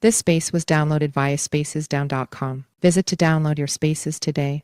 This space was downloaded via spacesdown.com. Visit to download your spaces today.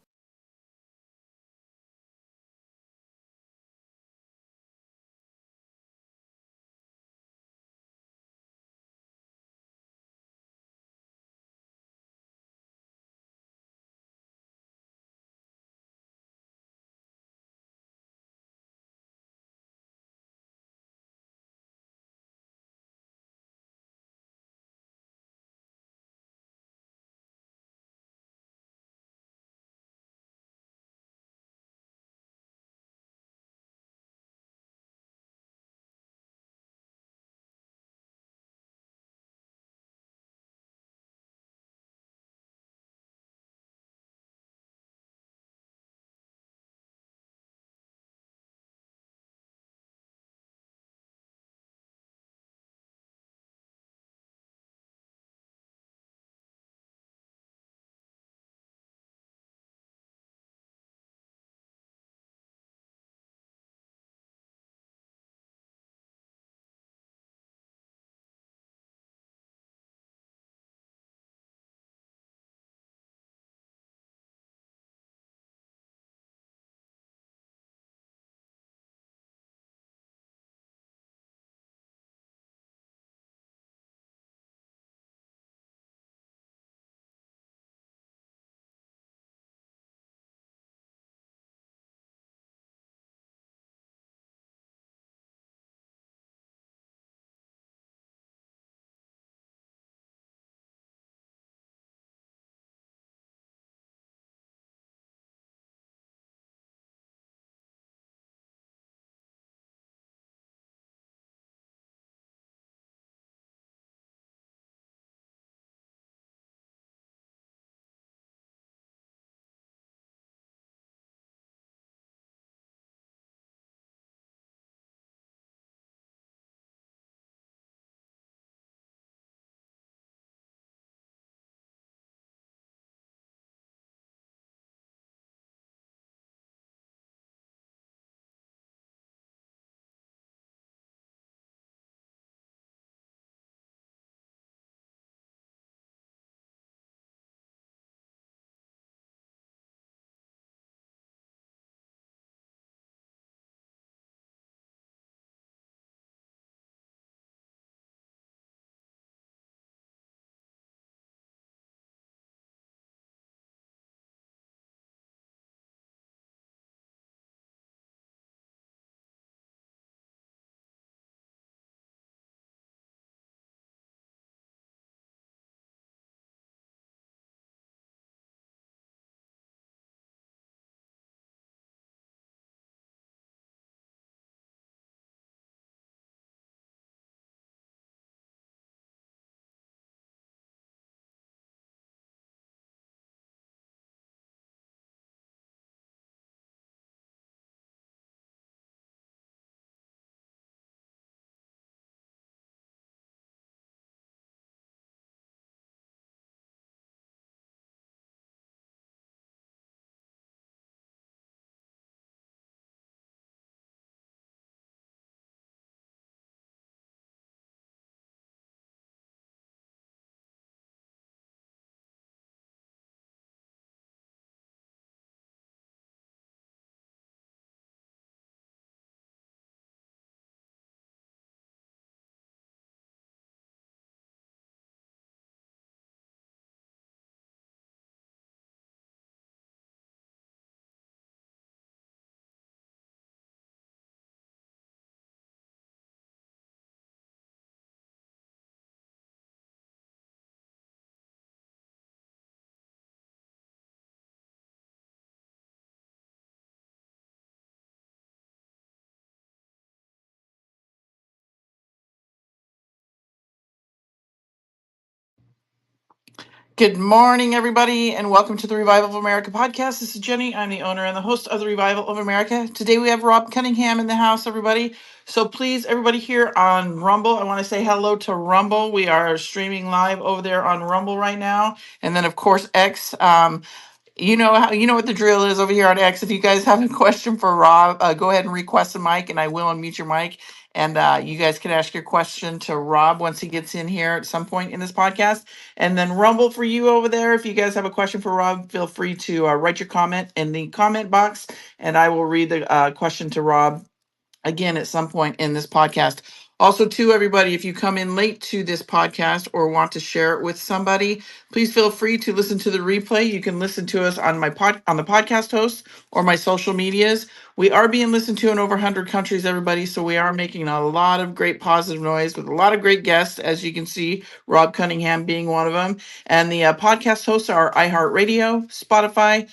Good morning, everybody, and welcome to the Revival of America podcast. This is Jenny. I'm the owner and the host of the Revival of America. Today we have Rob Cunningham in the house, everybody. So please, everybody here on Rumble, I want to say hello to Rumble. We are streaming live over there on Rumble right now, and then of course X. You know what the drill is over here on X. If you guys have a question for Rob, go ahead and request a mic, and I will unmute your mic. And you guys can ask your question to Rob once he gets in here at some point in this podcast. And then Rumble for you over there. If you guys have a question for Rob, feel free to write your comment in the comment box, and I will read the question to Rob again at some point in this podcast. Also, to everybody, if you come in late to this podcast or want to share it with somebody, please feel free to listen to the replay. You can listen to us on on the podcast host or my social medias. We are being listened to in over 100 countries, everybody. So we are making a lot of great positive noise with a lot of great guests, as you can see, Rob Cunningham being one of them. And the podcast hosts are iHeartRadio, Spotify,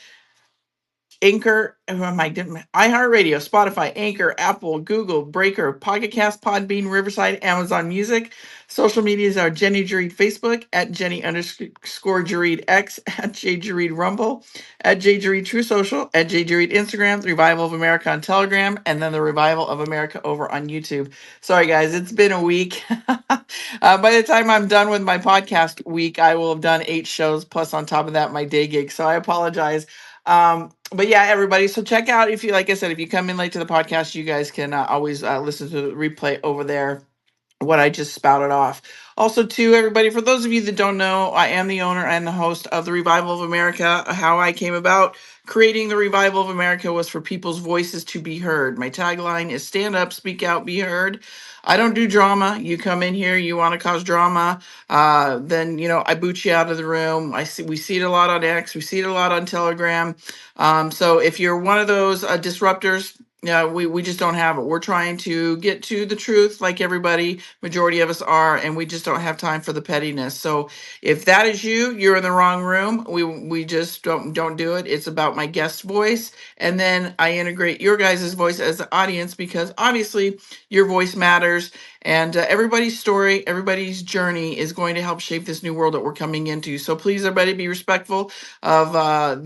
Anchor, who am I? iHeartRadio, Spotify, Anchor, Apple, Google, Breaker, Pocket Cast, Podbean, Riverside, Amazon Music. Social medias are Jenny Jareed Facebook, at Jenny underscore Jareed X, at J Jareed Rumble, at J Jareed True Social, at J Jareed Instagram, the Revival of America on Telegram, and then the Revival of America over on YouTube. Sorry, guys, it's been a week. By the time I'm done with my podcast week, I will have done 8 shows, plus on top of that, my day gig. So I apologize. But yeah, everybody. So check out, if you, like I said, if you come in late to the podcast, you guys can always listen to the replay over there, what I just spouted off. Also, to everybody, for those of you that don't know, I am the owner and the host of the Revival of America. How I came about creating the Revival of America was for people's voices to be heard. My tagline is stand up, speak out, be heard. I don't do drama. You come in here, you want to cause drama, then I boot you out of the room. We see it a lot on X, we see it a lot on Telegram. So if you're one of those disruptors, yeah, we just don't have it. We're trying to get to the truth, like everybody, majority of us are, and we just don't have time for the pettiness. So if that is you, you're in the wrong room. We just don't do it. It's about my guest voice, and then I integrate your guys' voice as the audience, because obviously your voice matters, and everybody's story, everybody's journey is going to help shape this new world that we're coming into. So please, everybody, be respectful of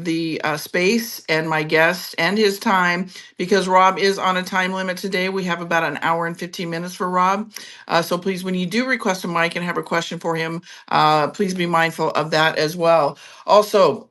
the space and my guest and his time, because Rob is on a time limit today. We have about an hour and 15 minutes for Rob. So please, when you do request a mic and have a question for him, please be mindful of that as well. Also,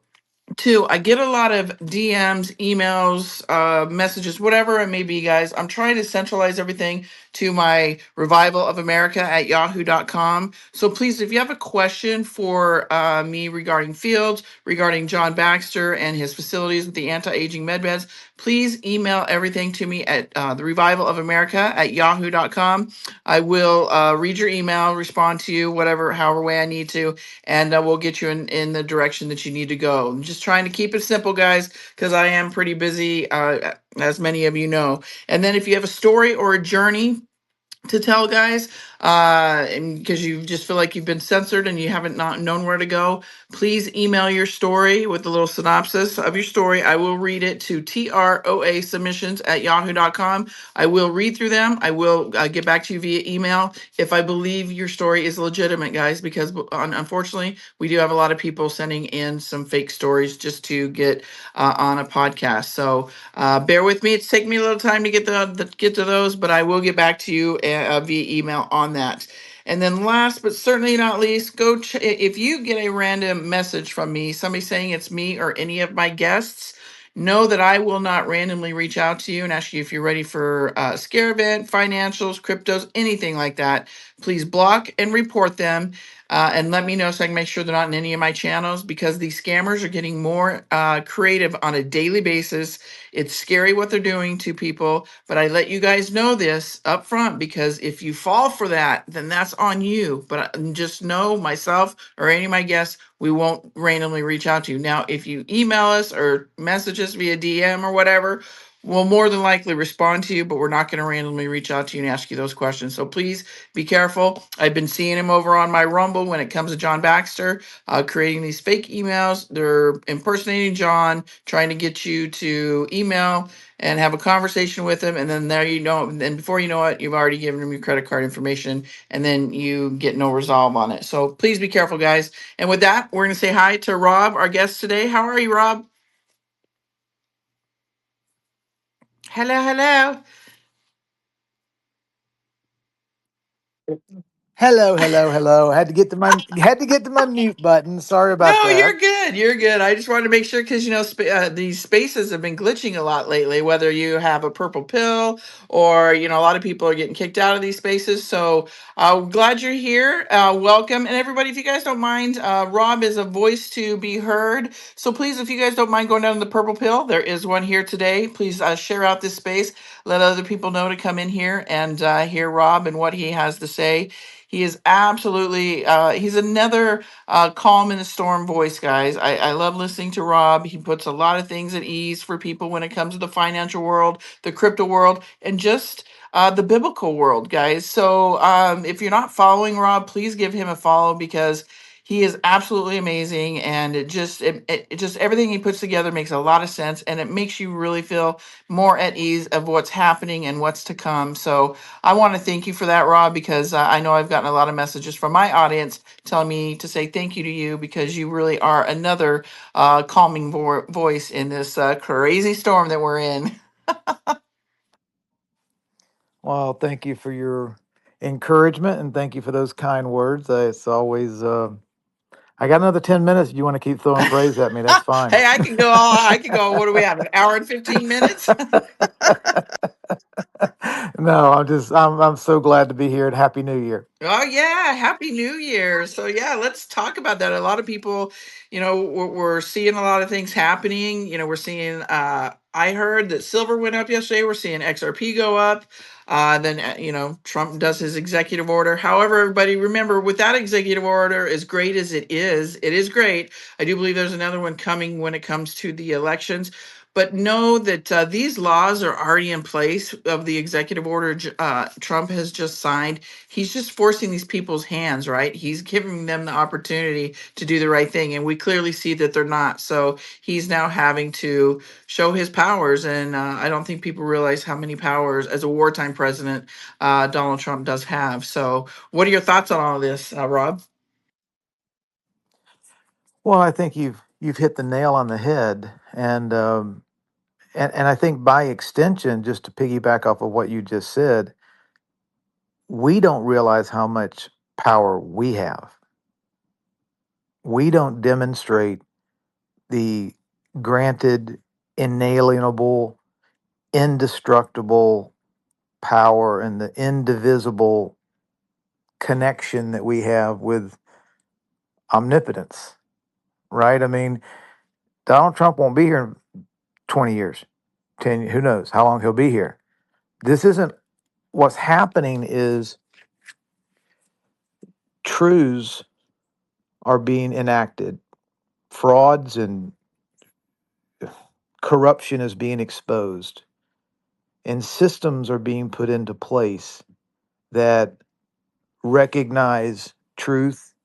Two, I get a lot of DMs, emails, messages, whatever it may be, guys. I'm trying to centralize everything to my Revival of America at yahoo.com. So please, if you have a question for me regarding Fields, regarding John Baxter and his facilities with the anti-aging med beds, please email everything to me at the Revival of America at yahoo.com. I will read your email, respond to you, however way I need to, and we'll get you in the direction that you need to go. I'm just trying to keep it simple, guys, because I am pretty busy, as many of you know. And then if you have a story or a journey to tell, guys, and because you just feel like you've been censored and you haven't not known where to go, please email your story with a little synopsis of your story. I will read it to TROA submissions at yahoo.com. I will read through them. I will get back to you via email if I believe your story is legitimate, guys, because unfortunately we do have a lot of people sending in some fake stories just to get on a podcast. So bear with me. It's taking me a little time to get to those, but I will get back to you via email on that. And then last but certainly not least, if you get a random message from me, somebody saying it's me or any of my guests, know that I will not randomly reach out to you and ask you if you're ready for a scare event, financials, cryptos, anything like that. Please block and report them. And let me know so I can make sure they're not in any of my channels, because these scammers are getting more creative on a daily basis. It's scary what they're doing to people, but I let you guys know this up front, because if you fall for that, then that's on you. But just know, myself or any of my guests, we won't randomly reach out to you. Now, if you email us or message us via DM or whatever, we'll more than likely respond to you, but we're not going to randomly reach out to you and ask you those questions. So please be careful. I've been seeing him over on my Rumble when it comes to John Baxter, creating these fake emails. They're impersonating John, trying to get you to email and have a conversation with him. And then and before you know it, you've already given him your credit card information, and then you get no resolve on it. So please be careful, guys. And with that, we're going to say hi to Rob, our guest today. How are you, Rob? Hello, hello. Hello, hello, hello. Had to get to my mute button. Sorry about No, you're that. good. good. You're good. I just wanted to make sure because these spaces have been glitching a lot lately. Whether you have a purple pill or a lot of people are getting kicked out of these spaces. So glad you're here. Welcome, and everybody. If you guys don't mind, Rob is a voice to be heard. So please, if you guys don't mind going down to the purple pill, there is one here today. Please share out this space. Let other people know to come in here and hear Rob and what he has to say. He is absolutely, he's another calm in the storm voice, guys. I love listening to Rob. He puts a lot of things at ease for people when it comes to the financial world, the crypto world, and just the biblical world, guys. So if you're not following Rob, please give him a follow because he is absolutely amazing, and it just everything he puts together makes a lot of sense, and it makes you really feel more at ease of what's happening and what's to come. So I want to thank you for that, Rob, because I know I've gotten a lot of messages from my audience telling me to say thank you to you because you really are another calming voice in this crazy storm that we're in. Well, thank you for your encouragement and thank you for those kind words. It's always, I got another 10 minutes. If you want to keep throwing praise at me, that's fine. Hey, I can go. What do we have? An hour and 15 minutes? No, I'm so glad to be here and Happy New Year. Oh yeah, Happy New Year. So yeah, let's talk about that. A lot of people, we're seeing a lot of things happening. We're seeing I heard that silver went up yesterday. We're seeing XRP go up. Then Trump does his executive order. However, everybody remember with that executive order, as great as it is great. I do believe there's another one coming when it comes to the elections. But know that these laws are already in place of the executive order Trump has just signed. He's just forcing these people's hands, right? He's giving them the opportunity to do the right thing, and we clearly see that they're not. So he's now having to show his powers, and I don't think people realize how many powers as a wartime president Donald Trump does have. So, what are your thoughts on all of this, Rob? Well, I think you've hit the nail on the head, and I think by extension, just to piggyback off of what you just said, we don't realize how much power we have. We don't demonstrate the granted, inalienable, indestructible power and the indivisible connection that we have with omnipotence, right? I mean, Donald Trump won't be here in 20 years, 10, who knows how long he'll be here. This isn't what's happening is truths are being enacted, frauds and corruption is being exposed, and systems are being put into place that recognize truth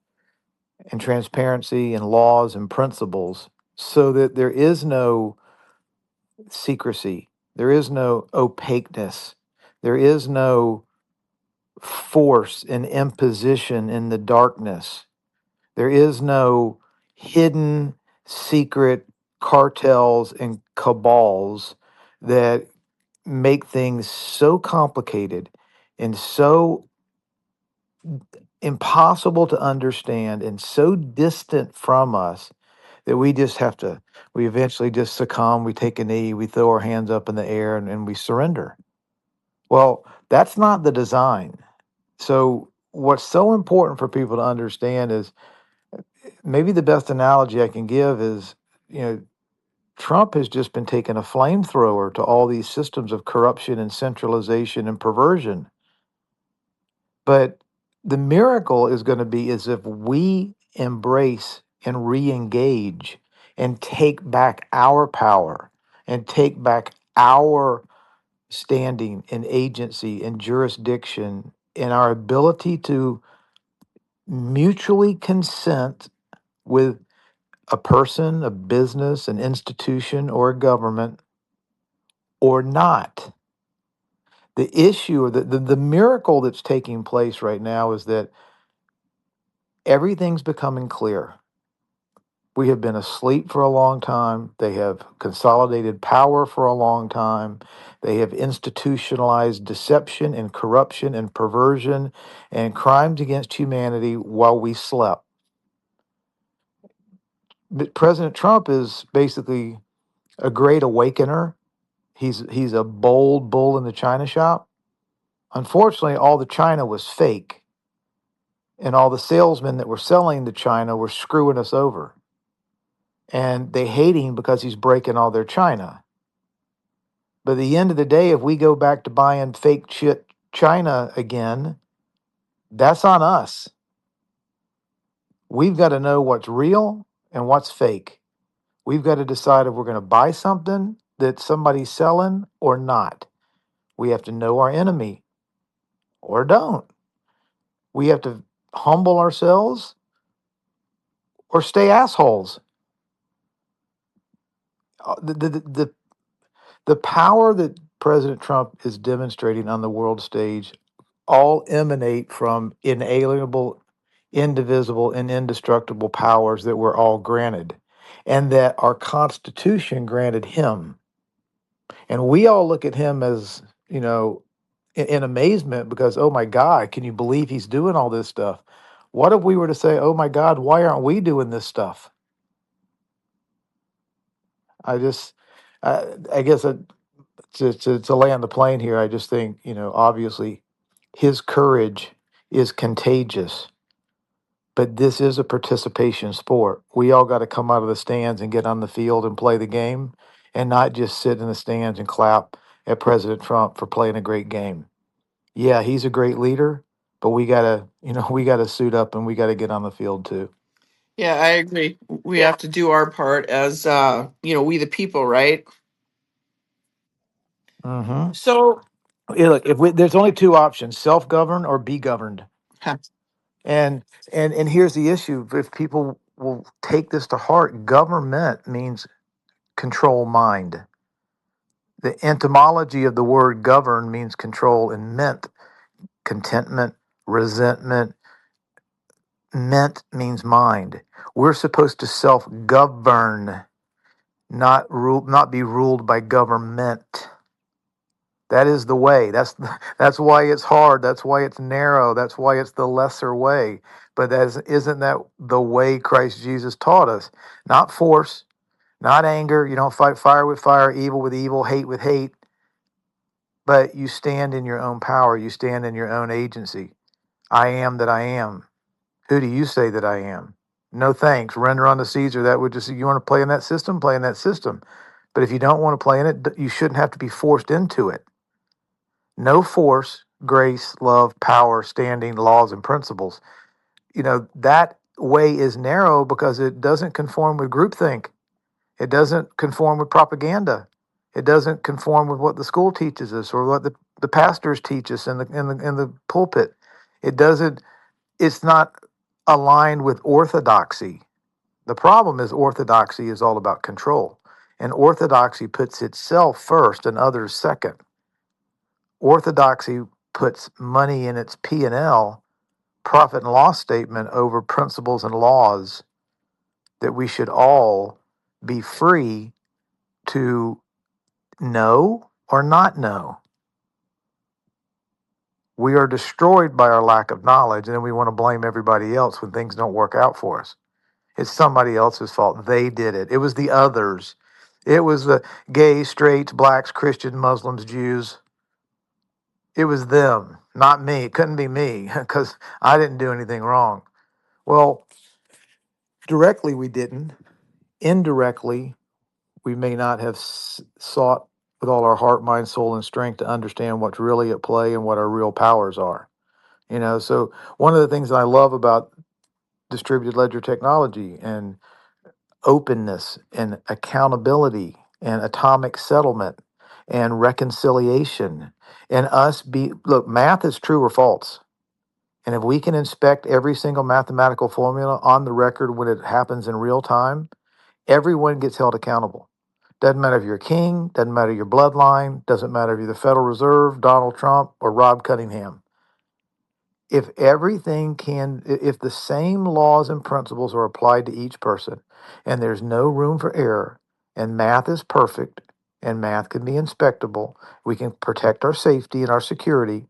and transparency and laws and principles so that there is no secrecy, there is no opaqueness, there is no force and imposition in the darkness, there is no hidden secret cartels and cabals that make things so complicated and so impossible to understand and so distant from us that we eventually just succumb, we take a knee, we throw our hands up in the air and we surrender. Well, that's not the design. So what's so important for people to understand is maybe the best analogy I can give is, you know, Trump has just been taking a flamethrower to all these systems of corruption and centralization and perversion. But the miracle is going to be as if we embrace and re-engage and take back our power and take back our standing and agency and jurisdiction and our ability to mutually consent with a person, a business, an institution, or a government, or not. The issue, or the miracle that's taking place right now is that everything's becoming clear. We have been asleep for a long time. They have consolidated power for a long time. They have institutionalized deception and corruption and perversion and crimes against humanity while we slept. But President Trump is basically a great awakener. He's a bold bull in the china shop. Unfortunately, all the china was fake, and all the salesmen that were selling the china were screwing us over. And they hate him because he's breaking all their china. But at the end of the day, if we go back to buying fake shit china again, that's on us. We've got to know what's real and what's fake. We've got to decide if we're going to buy something that somebody's selling or not. We have to know our enemy or don't. We have to humble ourselves or stay assholes. The power that President Trump is demonstrating on the world stage all emanate from inalienable, indivisible, and indestructible powers that were all granted, and that our Constitution granted him. And we all look at him as, in amazement because, oh my God, can you believe he's doing all this stuff? What if we were to say, oh my God, why aren't we doing this stuff? I just, I guess to land the plane here, I just think, obviously his courage is contagious, but this is a participation sport. We all got to come out of the stands and get on the field and play the game and not just sit in the stands and clap at President Trump for playing a great game. Yeah, he's a great leader, but we got to, we got to suit up and we got to get on the field too. Yeah, I agree. We have to do our part as we the people, right? Mm-hmm. So, Look, there's only two options: self-govern or be governed. huh, And here's the issue: if people will take this to heart, government means control mind. The etymology of the word govern means control, and meant contentment, resentment. Meant means mind. We're supposed to self-govern, not be ruled by government. That is the way. That's why it's hard. That's why it's narrow. That's why it's the lesser way. But isn't that the way Christ Jesus taught us? Not force, not anger. You don't fight fire with fire, evil with evil, hate with hate. But you stand in your own power. You stand in your own agency. I am that I am. Who do you say that I am? No thanks. Render unto Caesar that which is. You want to play in that system? Play in that system. But if you don't want to play in it, you shouldn't have to be forced into it. No force, grace, love, power, standing, laws, and principles. That way is narrow because it doesn't conform with groupthink. It doesn't conform with propaganda. It doesn't conform with what the school teaches us or what the pastors teach us in the pulpit. It doesn't. It's not aligned with orthodoxy. The problem is orthodoxy is all about control, and orthodoxy puts itself first and others second. Orthodoxy puts money in its P&L, profit and loss statement, over principles and laws that we should all be free to know or not know. We are destroyed by our lack of knowledge, and then we want to blame everybody else when things don't work out for us. It's somebody else's fault. They did it. It was the others. It was the gays, straights, blacks, Christians, Muslims, Jews. It was them, not me. It couldn't be me because I didn't do anything wrong. Well, directly we didn't. Indirectly, we may not have sought with all our heart, mind, soul, and strength to understand what's really at play and what our real powers are. So one of the things that I love about distributed ledger technology and openness and accountability and atomic settlement and reconciliation and look, math is true or false. And if we can inspect every single mathematical formula on the record when it happens in real time, everyone gets held accountable. Doesn't matter if you're a king, doesn't matter your bloodline, doesn't matter if you're the Federal Reserve, Donald Trump, or Rob Cunningham. If the same laws and principles are applied to each person, and there's no room for error, and math is perfect, and math can be inspectable, we can protect our safety and our security.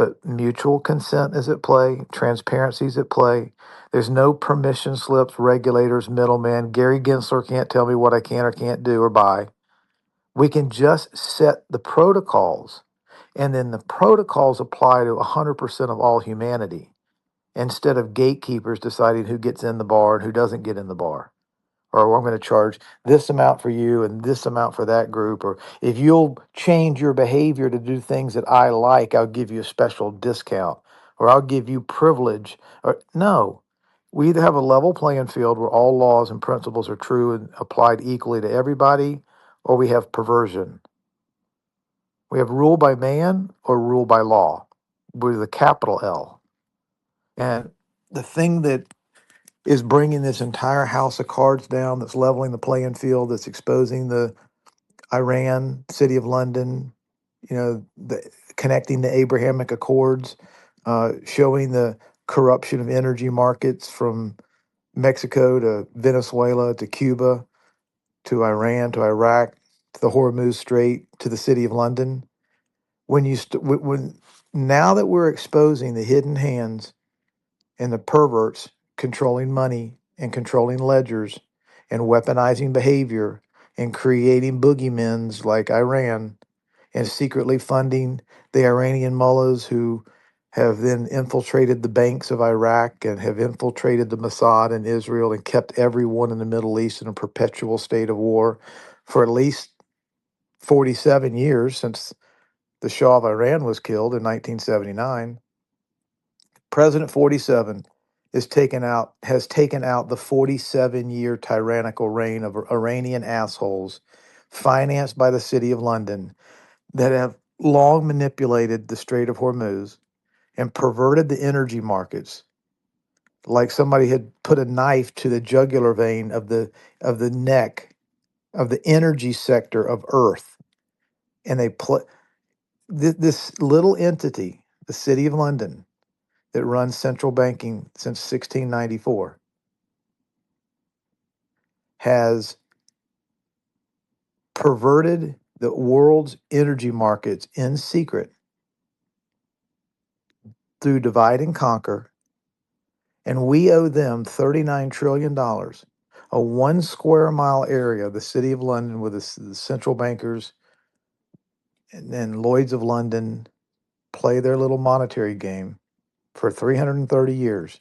but mutual consent is at play, transparency is at play. There's no permission slips, regulators, middlemen. Gary Gensler can't tell me what I can or can't do or buy. We can just set the protocols, and then the protocols apply to 100% of all humanity instead of gatekeepers deciding who gets in the bar and who doesn't get in the bar. Or I'm going to charge this amount for you and this amount for that group. Or if you'll change your behavior to do things that I like, I'll give you a special discount or I'll give you privilege. Or no, we either have a level playing field where all laws and principles are true and applied equally to everybody, or we have perversion. We have rule by man or rule by law with a capital L. And the thing that is bringing this entire house of cards down, that's leveling the playing field, that's exposing the Iran, City of London, connecting the Abrahamic Accords, showing the corruption of energy markets from Mexico to Venezuela to Cuba to Iran to Iraq to the Hormuz Strait to the City of London. When now that we're exposing the hidden hands and the perverts controlling money and controlling ledgers and weaponizing behavior and creating boogeymens like Iran and secretly funding the Iranian mullahs who have then infiltrated the banks of Iraq and have infiltrated the Mossad in Israel and kept everyone in the Middle East in a perpetual state of war for at least 47 years since the Shah of Iran was killed in 1979. President 47 has taken out the 47-year tyrannical reign of Iranian assholes financed by the City of London that have long manipulated the Strait of Hormuz and perverted the energy markets like somebody had put a knife to the jugular vein of the neck of the energy sector of Earth, and this little entity, the City of London, that runs central banking since 1694, has perverted the world's energy markets in secret through divide and conquer, and we owe them $39 trillion. A 1 square mile area, the City of London, with the central bankers and Lloyds of London play their little monetary game for 330 years.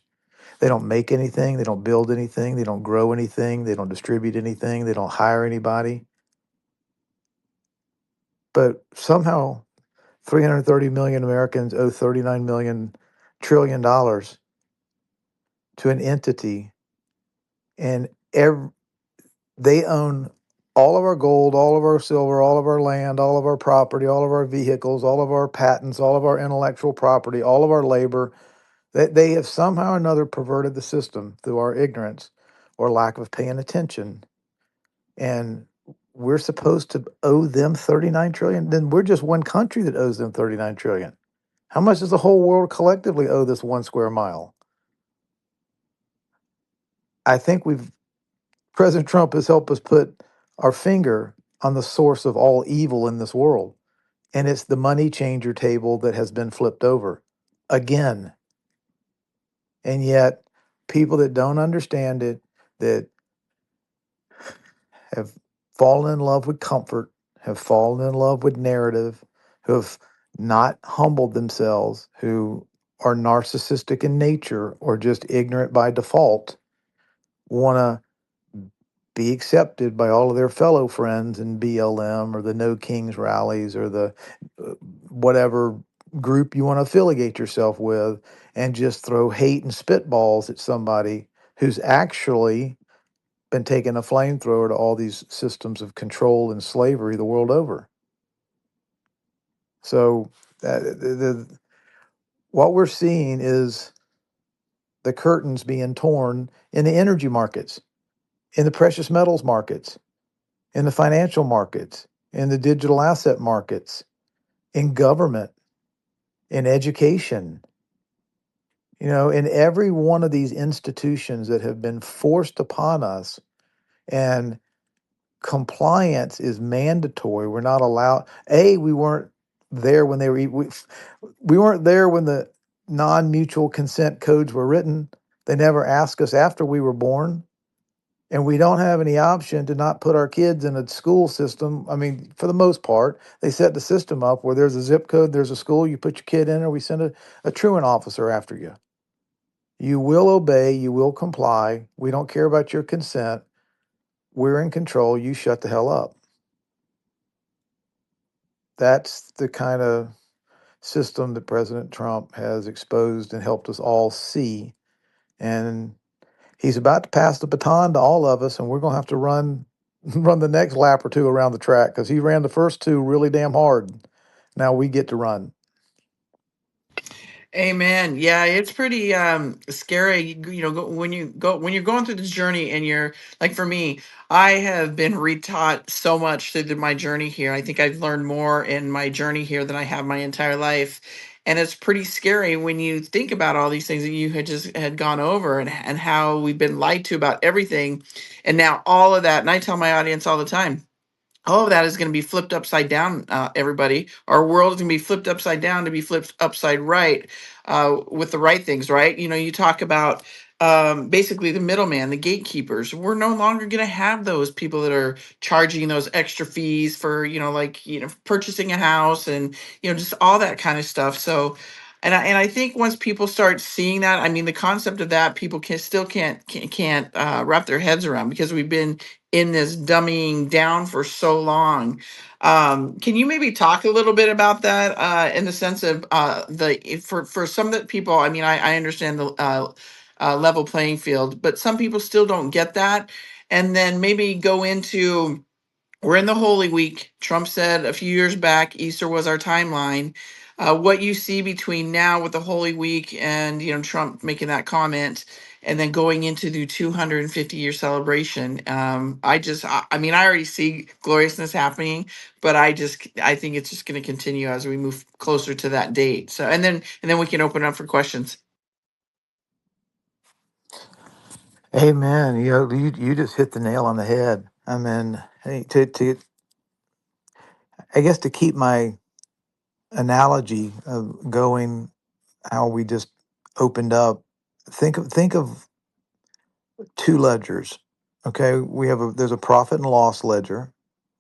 They don't make anything, they don't build anything, they don't grow anything, they don't distribute anything, they don't hire anybody. But somehow 330 million Americans owe 39 million trillion dollars to an entity, and they own all of our gold, all of our silver, all of our land, all of our property, all of our vehicles, all of our patents, all of our intellectual property, all of our labor. They have somehow or another perverted the system through our ignorance or lack of paying attention. And we're supposed to owe them 39 trillion. Then we're just one country that owes them 39 trillion. How much does the whole world collectively owe this 1 square mile? I think President Trump has helped us put our finger on the source of all evil in this world. And it's the money changer table that has been flipped over again. And yet, people that don't understand it, that have fallen in love with comfort, have fallen in love with narrative, who have not humbled themselves, who are narcissistic in nature or just ignorant by default, want to be accepted by all of their fellow friends in BLM or the No Kings rallies or the whatever group you want to affiliate yourself with, and just throw hate and spitballs at somebody who's actually been taking a flamethrower to all these systems of control and slavery the world over. So what we're seeing is the curtains being torn in the energy markets, in the precious metals markets, in the financial markets, in the digital asset markets, in government, in education, in every one of these institutions that have been forced upon us. And compliance is mandatory. We're not allowed. We weren't there when they were. We weren't there when the non-mutual consent codes were written. They never asked us after we were born. And we don't have any option to not put our kids in a school system. I mean, for the most part, they set the system up where there's a zip code, there's a school, you put your kid in, or we send a truant officer after you. You will obey, you will comply. We don't care about your consent. We're in control. You shut the hell up. That's the kind of system that President Trump has exposed and helped us all see. And he's about to pass the baton to all of us, and we're going to have to run the next lap or two around the track because he ran the first two really damn hard. Now we get to run. Amen. Yeah, it's pretty scary. When you're going through this journey, and you're like, for me, I have been retaught so much through my journey here. I think I've learned more in my journey here than I have my entire life. And it's pretty scary when you think about all these things that you had gone over, and how we've been lied to about everything. And now all of that, and I tell my audience all the time, all of that is going to be flipped upside down, everybody. Our world is going to be flipped upside down to be flipped upside right, with the right things, right? You talk about basically the middleman, the gatekeepers. We're no longer going to have those people that are charging those extra fees for, purchasing a house, and, just all that kind of stuff. So, and I think once people start seeing that, I mean, the concept of that, people can't wrap their heads around, because we've been in this dummying down for so long. Can you maybe talk a little bit about that, in the sense of, for some of the people? I mean, I understand the level playing field, but some people still don't get that. And then maybe go into, we're in the Holy Week. Trump said a few years back, Easter was our timeline. What you see between now with the Holy Week, and Trump making that comment, and then going into the 250-year celebration. I mean, I already see gloriousness happening, but I think it's just going to continue as we move closer to that date. So, and then we can open up for questions. Amen. You just hit the nail on the head. I mean, hey, to I guess to keep my analogy of going, how we just opened up. Think of two ledgers. Okay, there's a profit and loss ledger,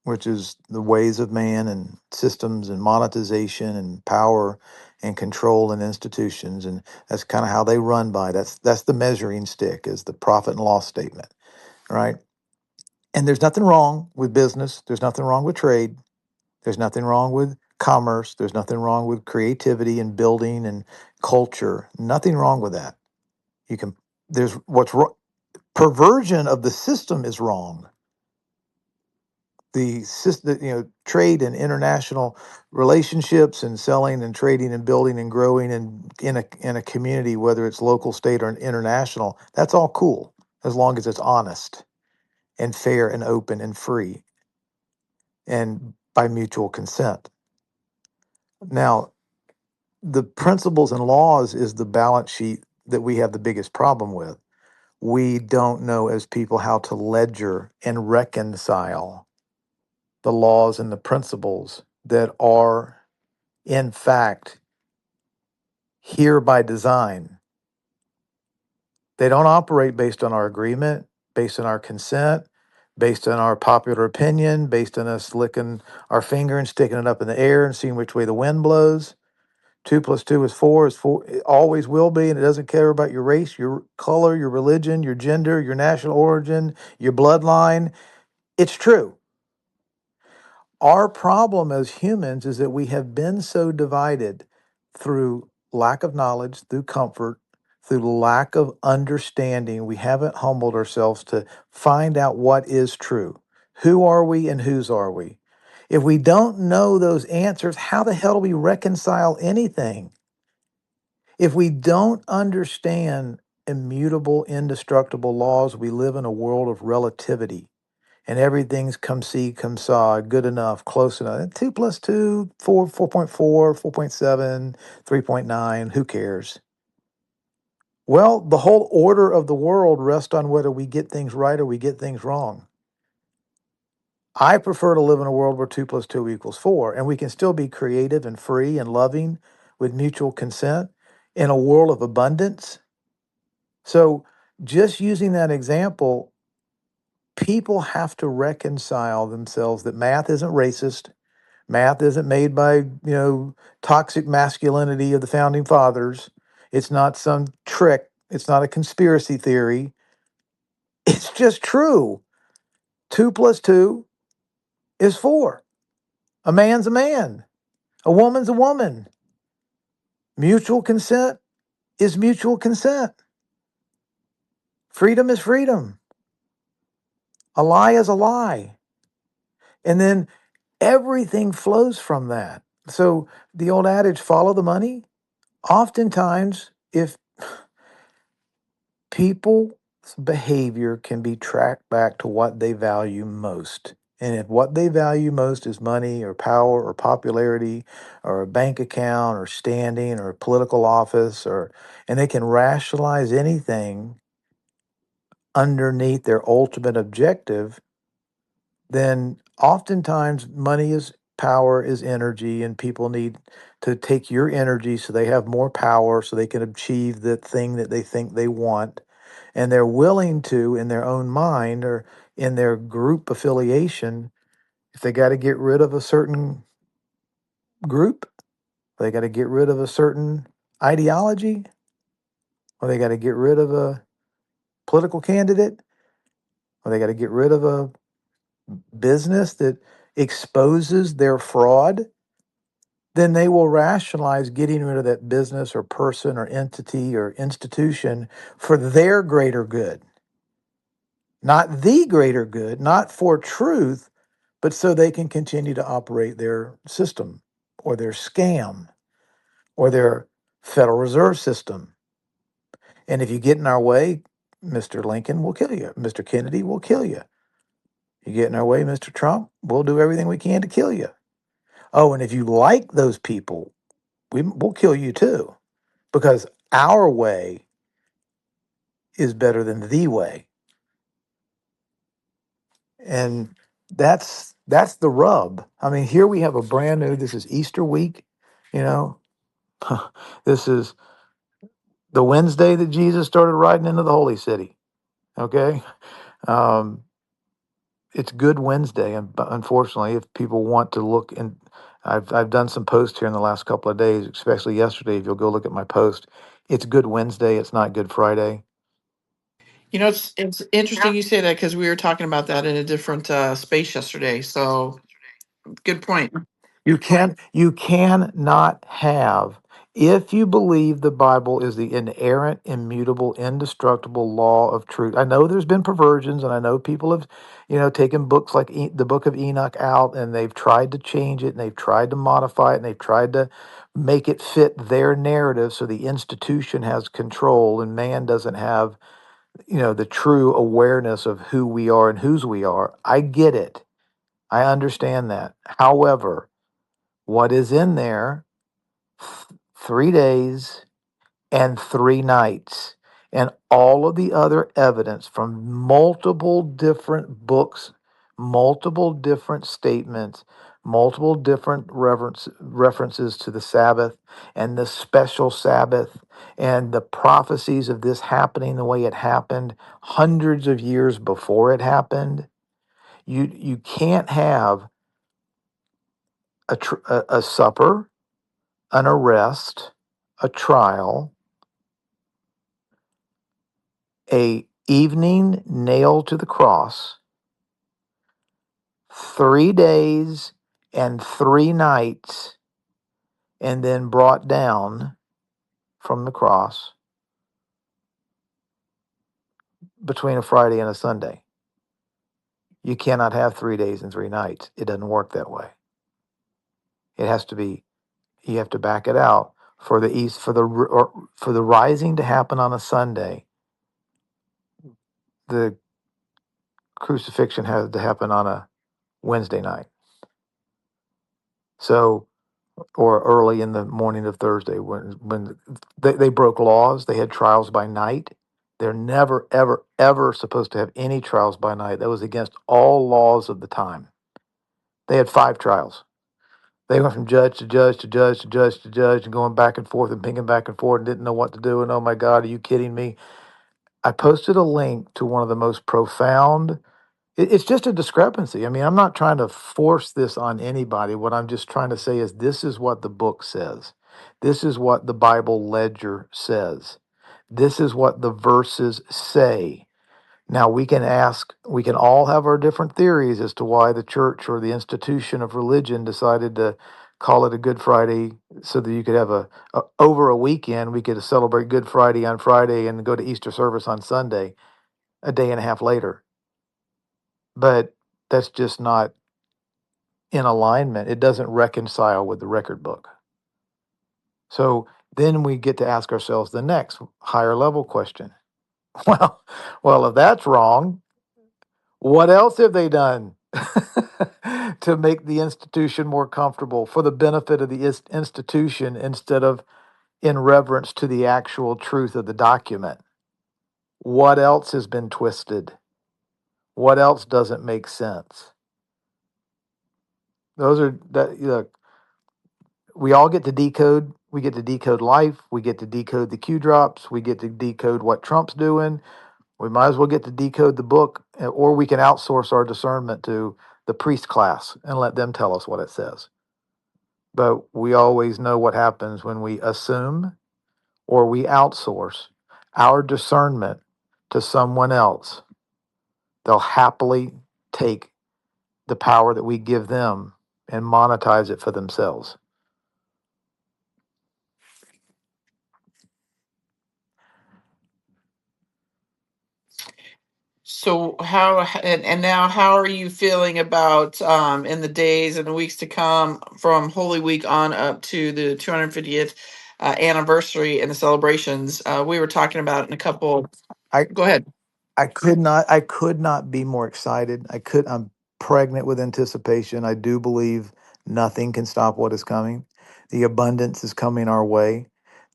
which is the ways of man and systems and monetization and power and control and institutions, and that's kind of how they run by. That's the measuring stick, is the profit and loss statement, right? And there's nothing wrong with business. There's nothing wrong with trade. There's nothing wrong with commerce. There's nothing wrong with creativity and building and culture. Nothing wrong with that. You can. There's what's wrong. Perversion of the system is wrong. The system, trade and international relationships and selling and trading and building and growing and in a community, whether it's local, state, or international, that's all cool as long as it's honest and fair and open and free and by mutual consent. Now, the principles and laws is the balance sheet that we have the biggest problem with. We don't know as people how to ledger and reconcile the laws and the principles that are, in fact, here by design. They don't operate based on our agreement, based on our consent, based on our popular opinion, based on us licking our finger and sticking it up in the air and seeing which way the wind blows. 2 + 2 is 4. It always will be, and it doesn't care about your race, your color, your religion, your gender, your national origin, your bloodline. It's true. Our problem as humans is that we have been so divided through lack of knowledge, through comfort, through lack of understanding. We haven't humbled ourselves to find out what is true. Who are we and whose are we? If we don't know those answers, how the hell do we reconcile anything? If we don't understand immutable, indestructible laws, we live in a world of relativity, and everything's come see, come saw, good enough, close enough. And 2 + 2, 4, 4.4, 4.7, 3.9, who cares? Well, the whole order of the world rests on whether we get things right or we get things wrong. I prefer to live in a world where 2 plus 2 equals 4, and we can still be creative and free and loving with mutual consent in a world of abundance. So, just using that example, people have to reconcile themselves that math isn't racist. Math isn't made by, toxic masculinity of the founding fathers. It's not some trick. It's not a conspiracy theory. It's just true. 2 plus 2 is 4. A man's a man. A woman's a woman. Mutual consent is mutual consent. Freedom is freedom. A lie is a lie. And then everything flows from that. So the old adage, follow the money. Oftentimes, if people's behavior can be tracked back to what they value most, and if what they value most is money or power or popularity or a bank account or standing or a political office, and they can rationalize anything underneath their ultimate objective, then oftentimes money is power is energy, and people need to take your energy so they have more power so they can achieve the thing that they think they want. And they're willing to, in their own mind or in their group affiliation, if they got to get rid of a certain group, they got to get rid of a certain ideology, or they got to get rid of a political candidate, or they got to get rid of a business that exposes their fraud, then they will rationalize getting rid of that business or person or entity or institution for their greater good. Not the greater good, not for truth, but so they can continue to operate their system or their scam or their Federal Reserve System. And if you get in our way, Mr. Lincoln will kill you. Mr. Kennedy will kill you. You get in our way, Mr. Trump, we'll do everything we can to kill you. Oh, and if you like those people, we'll kill you too, because our way is better than the way. And that's the rub. I mean, here we have a brand new, this is Easter week, you know. This is the Wednesday that Jesus started riding into the holy city. Okay. Um, it's Good Wednesday, and unfortunately, if people want to look, and I've done some posts here in the last couple of days, especially yesterday. If you'll go look at my post, it's Good Wednesday. It's not Good Friday. It's interesting you say that because we were talking about that in a different space yesterday. So good point. You cannot have, if you believe the Bible is the inerrant, immutable, indestructible law of truth. I know there's been perversions, and I know people have, taken books like the Book of Enoch out, and they've tried to change it, and they've tried to modify it, and they've tried to make it fit their narrative so the institution has control and man doesn't have, the true awareness of who we are and whose we are. I get it. I understand that. However, what is in there, 3 days and 3 nights, and all of the other evidence from multiple different books, multiple different statements, multiple different references to the Sabbath and the special Sabbath and the prophecies of this happening the way it happened hundreds of years before it happened. You can't have a supper, an arrest, a trial, a evening nailed to the cross, 3 days and 3 nights, and then brought down from the cross between a Friday and a Sunday. You cannot have 3 days and 3 nights. It doesn't work that way. It has to be. You have to back it out for the east for the rising to happen on a Sunday. The crucifixion had to happen on a Wednesday night. So, or early in the morning of Thursday, when they broke laws, they had trials by night. They're never, ever, ever supposed to have any trials by night. That was against all laws of the time. They had 5 trials. They went from judge to judge to judge to judge to judge and going back and forth and pinging back and forth and didn't know what to do. And oh my God, are you kidding me? I posted a link to one of the most profound. It's just a discrepancy. I mean, I'm not trying to force this on anybody. What I'm just trying to say is this is what the book says. This is what the Bible ledger says. This is what the verses say. Now we can all have our different theories as to why the church or the institution of religion decided to call it a Good Friday so that you could have over a weekend, we could celebrate Good Friday on Friday and go to Easter service on Sunday, a day and a half later. But that's just not in alignment. It doesn't reconcile with the record book. So then we get to ask ourselves the next higher level question. Well, if that's wrong, what else have they done to make the institution more comfortable for the benefit of the institution instead of in reverence to the actual truth of the document? What else has been twisted? What else doesn't make sense? Those are that. Look, we all get to decode. We get to decode life. We get to decode the Q drops. We get to decode what Trump's doing. We might as well get to decode the book, or we can outsource our discernment to the priest class and let them tell us what it says. But we always know what happens when we assume or we outsource our discernment to someone else. They'll happily take the power that we give them and monetize it for themselves. So and now how are you feeling about in the days and the weeks to come from Holy Week on up to the 250th anniversary and the celebrations? We were talking about it in a couple. I Go ahead. I could not be more excited. I'm pregnant with anticipation. I do believe nothing can stop what is coming. The abundance is coming our way.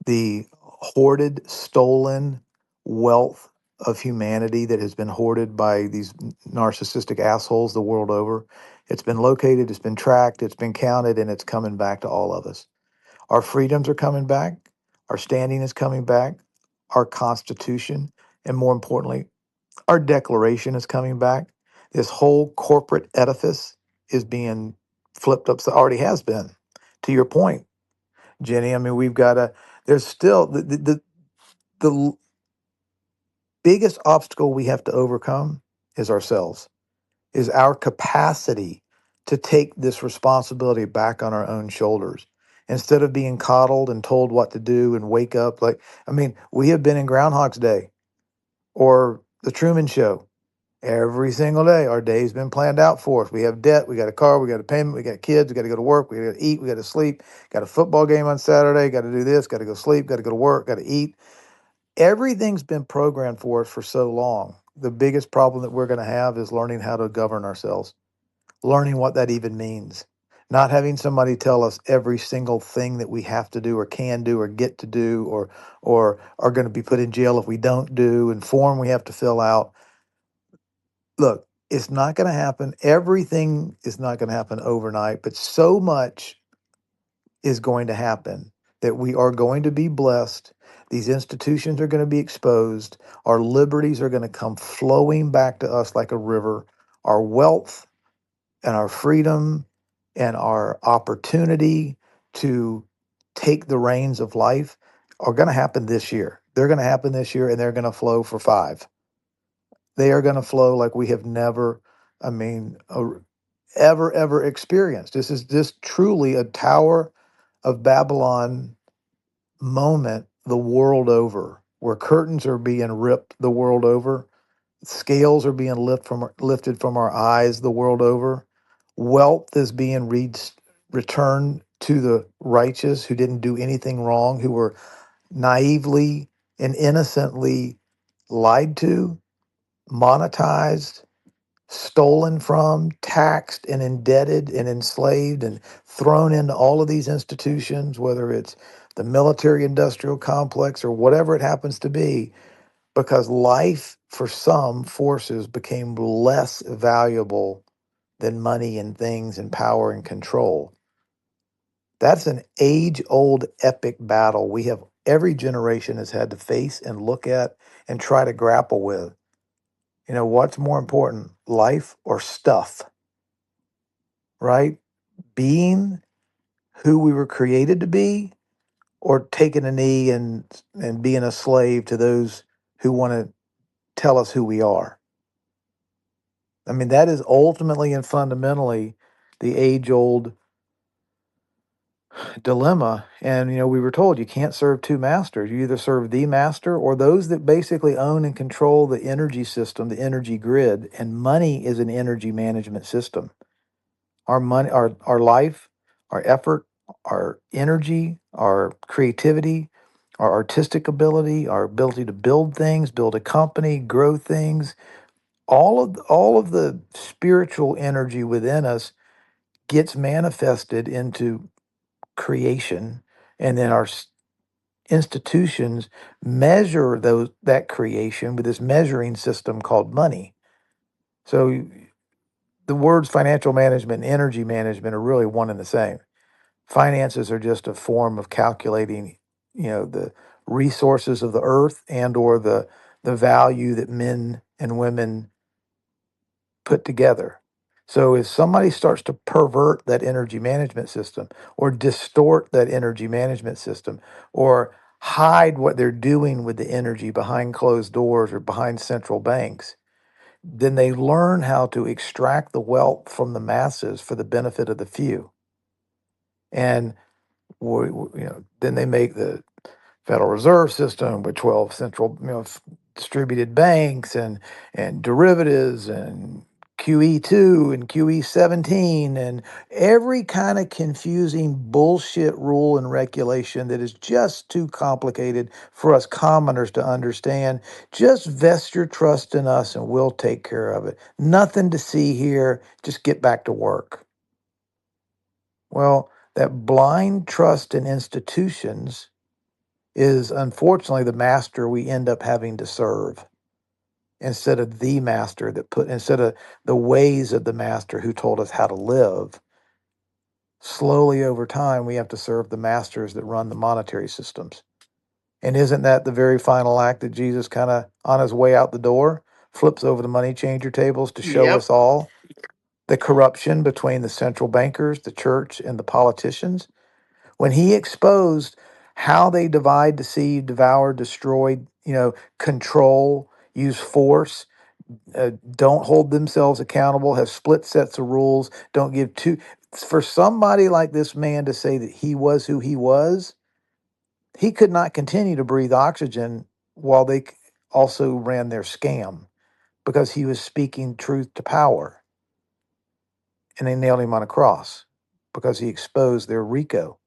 The hoarded, stolen wealth of humanity that has been hoarded by these narcissistic assholes the world over. It's been located, it's been tracked, it's been counted, and it's coming back to all of us. Our freedoms are coming back. Our standing is coming back. Our Constitution, and more importantly, our Declaration is coming back. This whole corporate edifice is being flipped up. So already has been. To your point, Jenny, I mean, there's still the biggest obstacle we have to overcome is ourselves, is our capacity to take this responsibility back on our own shoulders. Instead of being coddled and told what to do and wake up, we have been in Groundhog's Day or the Truman Show. Every single day, our day's been planned out for us. We have debt, we got a car, we got a payment, we got kids, we got to go to work, we got to eat, we got to sleep, got a football game on Saturday, got to do this, got to go sleep, got to go to work, got to eat. Everything's been programmed for us for so long. The biggest problem that we're going to have is learning how to govern ourselves, learning what that even means. Not having somebody tell us every single thing that we have to do or can do or get to do or are going to be put in jail if we don't do, and form we have to fill out. Look, it's not going to happen. Everything is not going to happen overnight, but so much is going to happen that we are going to be blessed. These institutions are going to be exposed. Our liberties are going to come flowing back to us like a river. Our wealth and our freedom and our opportunity to take the reins of life are going to happen this year. They're going to happen this year, and they're going to flow for 5. They are going to flow like we have never, I mean, ever experienced. This is just truly a Tower of Babylon moment the world over, where curtains are being ripped the world over, scales are being lifted from our eyes the world over, wealth is being returned to the righteous who didn't do anything wrong, who were naively and innocently lied to, monetized, stolen from, taxed, and indebted and enslaved and thrown into all of these institutions, whether it's the military industrial complex or whatever it happens to be, because life for some forces became less valuable than money and things and power and control. That's an age-old epic battle every generation has had to face and look at and try to grapple with. What's more important, life or stuff, right? Being who we were created to be, or taking a knee and being a slave to those who want to tell us who we are. I mean, that is ultimately and fundamentally the age-old dilemma. And we were told you can't serve two masters. You either serve the master or those that basically own and control the energy system, the energy grid. And money is an energy management system. Our money, our life, our effort, our energy, our creativity, our artistic ability, our ability to build things, build a company, grow things, all of the spiritual energy within us gets manifested into creation, and then our institutions measure that creation with this measuring system called money. So the words financial management and energy management are really one and the same. Finances are just a form of calculating, the resources of the earth and or the value that men and women put together. So if somebody starts to pervert that energy management system or distort that energy management system or hide what they're doing with the energy behind closed doors or behind central banks, then they learn how to extract the wealth from the masses for the benefit of the few. And then they make the Federal Reserve System with 12 central, distributed banks and derivatives and QE2 and QE17 and every kind of confusing bullshit rule and regulation that is just too complicated for us commoners to understand. Just vest your trust in us and we'll take care of it. Nothing to see here. Just get back to work. Well, that blind trust in institutions is unfortunately the master we end up having to serve instead of the master instead of the ways of the master who told us how to live. Slowly over time, we have to serve the masters that run the monetary systems. And isn't that the very final act that Jesus kind of on his way out the door flips over the money changer tables to show Yep. us all the corruption between the central bankers, the church, and the politicians? When he exposed how they divide, deceive, devour, destroy, control, use force, don't hold themselves accountable, have split sets of rules, don't give two. For somebody like this man to say that he was who he was, he could not continue to breathe oxygen while they also ran their scam because he was speaking truth to power. And they nailed him on a cross because he exposed their RICO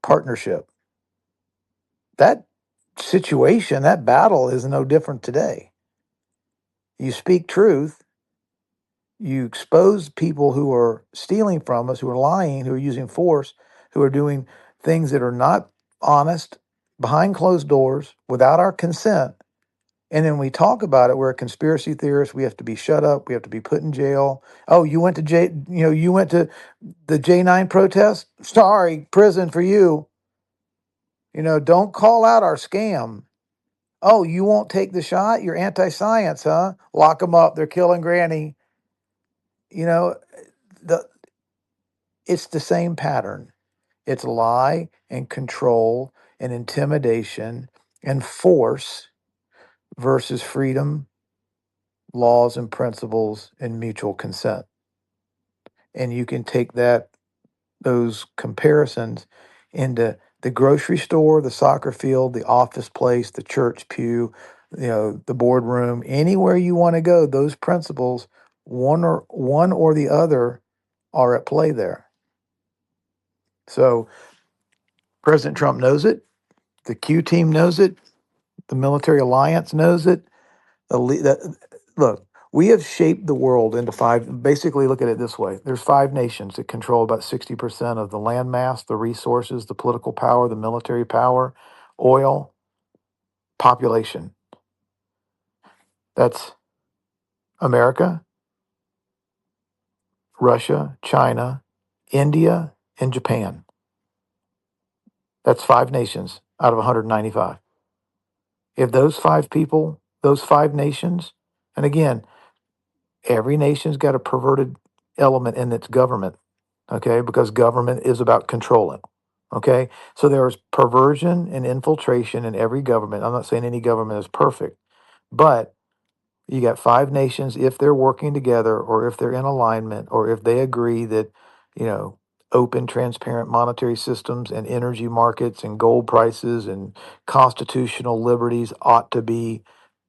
partnership. That situation, that battle is no different today. You speak truth, you expose people who are stealing from us, who are lying, who are using force, who are doing things that are not honest, behind closed doors, without our consent. And then we talk about it. We're a conspiracy theorist. We have to be shut up. We have to be put in jail. Oh, you went to you went to the J9 protest? Sorry, prison for you. Don't call out our scam. Oh, you won't take the shot? You're anti-science, huh? Lock them up. They're killing Granny. You know, the it's the same pattern. It's lie and control and intimidation and force versus freedom, laws and principles, and mutual consent. And you can take those comparisons into the grocery store, the soccer field, the office place, the church pew, the boardroom, anywhere you want to go, those principles, one or the other, are at play there. So President Trump knows it, the Q team knows it, the military alliance knows it. Look, we have shaped the world into five. Basically, look at it this way: there's five nations that control about 60% of the land mass, the resources, the political power, the military power, oil, population. That's America, Russia, China, India, and Japan. That's 5 nations out of 195. If those 5 people, those 5 nations, and again, every nation's got a perverted element in its government, okay? Because government is about controlling, okay? So there's perversion and infiltration in every government. I'm not saying any government is perfect, but you got 5 nations, if they're working together or if they're in alignment or if they agree that, you know, open, transparent monetary systems and energy markets and gold prices and constitutional liberties ought to be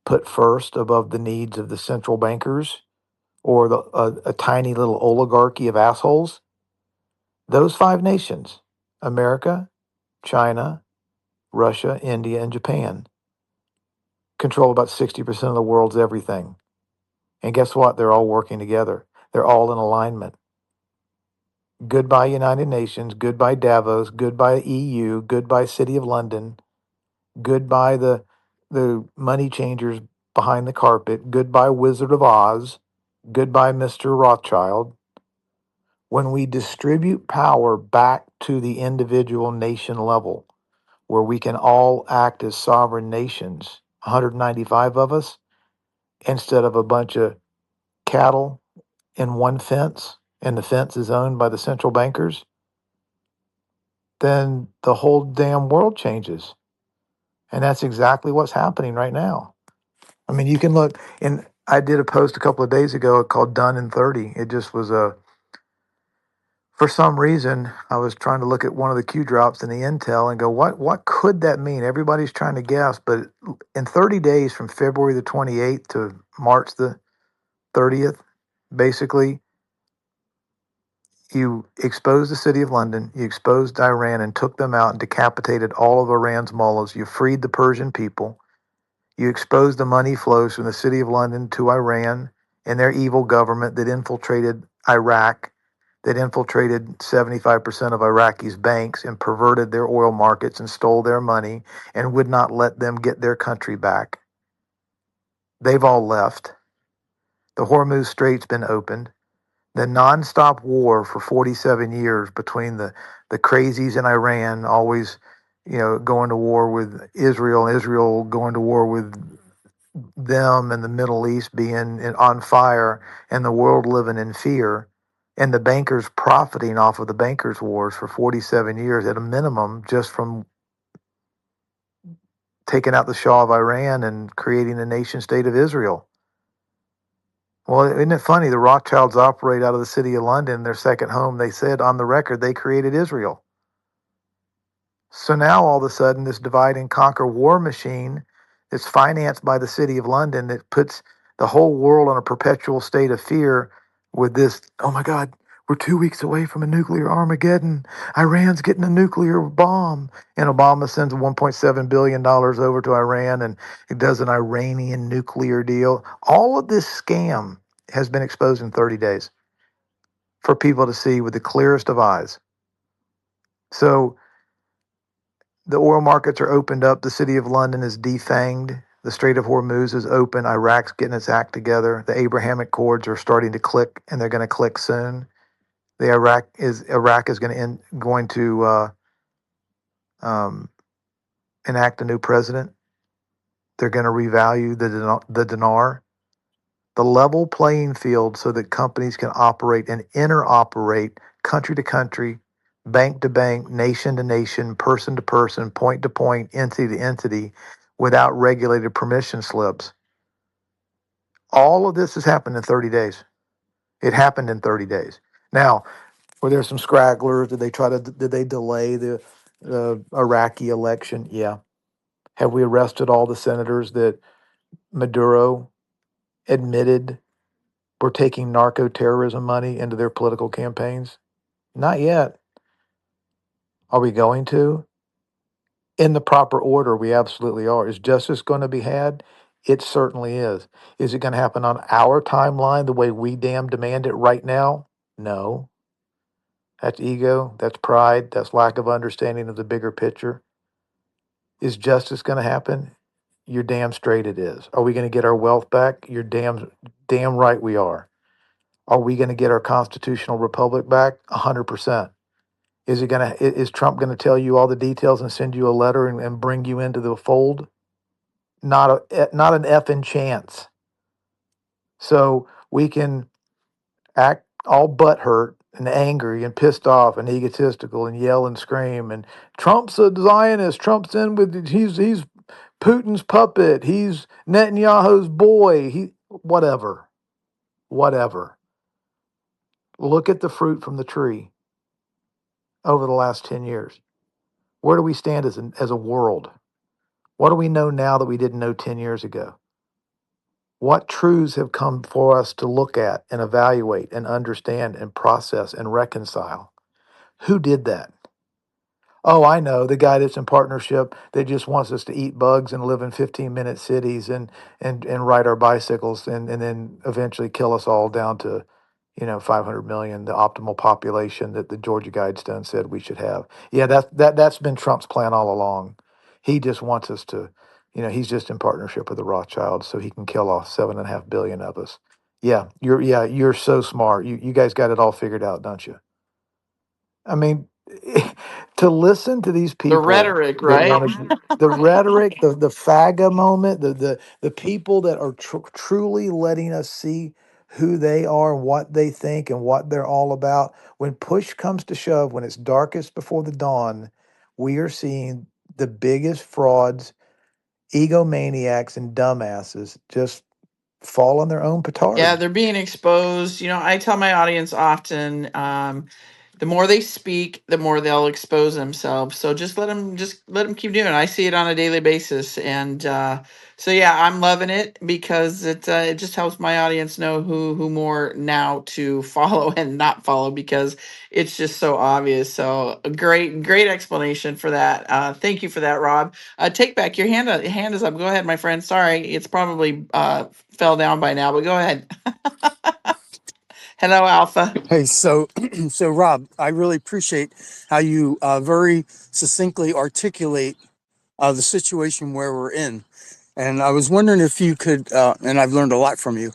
put first above the needs of the central bankers or a tiny little oligarchy of assholes. Those 5 nations, America, China, Russia, India, and Japan, control about 60% of the world's everything. And guess what? They're all working together. They're all in alignment. Goodbye, United Nations. Goodbye, Davos. Goodbye, EU. Goodbye, City of London. Goodbye, the money changers behind the carpet. Goodbye, Wizard of Oz. Goodbye, Mr. Rothschild. When we distribute power back to the individual nation level, where we can all act as sovereign nations, 195 of us, instead of a bunch of cattle in one fence, and the fence is owned by the central bankers, then the whole damn world changes. And that's exactly what's happening right now. I mean, you can look, and I did a post a couple of days ago called Done in 30. It just was for some reason, I was trying to look at one of the Q drops in the Intel and go, what could that mean? Everybody's trying to guess, but in 30 days from February the 28th to March the 30th, basically, you exposed the city of London, you exposed Iran and took them out and decapitated all of Iran's mullahs, you freed the Persian people, you exposed the money flows from the city of London to Iran and their evil government that infiltrated Iraq, that infiltrated 75% of Iraqis' banks and perverted their oil markets and stole their money and would not let them get their country back. They've all left. The Hormuz Strait's been opened. The nonstop war for 47 years between the crazies in Iran, always, going to war with Israel, and Israel going to war with them, and the Middle East being on fire, and the world living in fear, and the bankers profiting off of the bankers' wars for 47 years at a minimum, just from taking out the Shah of Iran and creating a nation state of Israel. Well, isn't it funny? The Rothschilds operate out of the city of London, their second home. They said on the record they created Israel. So now all of a sudden, this divide and conquer war machine that's financed by the city of London that puts the whole world in a perpetual state of fear with this, oh my God, we're 2 weeks away from a nuclear Armageddon. Iran's getting a nuclear bomb. And Obama sends $1.7 billion over to Iran and it does an Iranian nuclear deal. All of this scam has been exposed in 30 days for people to see with the clearest of eyes. So the oil markets are opened up. The city of London is defanged. The Strait of Hormuz is open. Iraq's getting its act together. The Abrahamic Accords are starting to click, and they're going to click soon. The Iraq is going to enact a new president. They're going to revalue the dinar, the level playing field, so that companies can operate and interoperate country to country, bank to bank, nation to nation, person to person, point to point, entity to entity, without regulated permission slips. All of this has happened in 30 days. It happened in 30 days. Now, were there some scragglers? Did they delay the Iraqi election? Yeah. Have we arrested all the senators that Maduro admitted were taking narco terrorism money into their political campaigns? Not yet. Are we going to? In the proper order, we absolutely are. Is justice going to be had? It certainly is. Is it going to happen on our timeline the way we damn demand it right now? No. That's ego. That's pride. That's lack of understanding of the bigger picture. Is justice going to happen? You're damn straight it is. Are we going to get our wealth back? You're damn right we are. Are we going to get our constitutional republic back? 100%. Is Trump going to tell you all the details and send you a letter and bring you into the fold? Not an effing chance. So we can act all butthurt and angry and pissed off and egotistical and yell and scream and Trump's a Zionist. Trump's in with he's Putin's puppet. He's Netanyahu's boy. Whatever. Look at the fruit from the tree over the last 10 years. Where do we stand as a world? What do we know now that we didn't know 10 years ago? What truths have come for us to look at and evaluate and understand and process and reconcile? Who did that? Oh, I know, the guy that's in partnership that just wants us to eat bugs and live in 15-minute cities and ride our bicycles and then eventually kill us all down to, 500 million, the optimal population that the Georgia Guidestone said we should have. Yeah, that's been Trump's plan all along. He just wants us to, he's just in partnership with the Rothschilds so he can kill off 7.5 billion of us. You're so smart. You guys got it all figured out, don't you? I mean, to listen to these The people rhetoric, that right? want to, the rhetoric, the FAGA moment, the people that are truly letting us see who they are and what they think and what they're all about. When push comes to shove, when it's darkest before the dawn, we are seeing the biggest frauds, egomaniacs, and dumbasses just fall on their own Yeah, petard. they're being exposed. I tell my audience often, the more they speak, the more they'll expose themselves. So just let them keep doing it. I see it on a daily basis, and so yeah, I'm loving it because it just helps my audience know who more now to follow and not follow because it's just so obvious. So a great explanation for that. Thank you for that, Rob. Take back your hand. Hand is up. Go ahead, my friend. Sorry, it's probably fell down by now, but go ahead. Hello, Alpha. Hey, so so Rob, I really appreciate how you very succinctly articulate the situation where we're in, and I was wondering if you could, and I've learned a lot from you.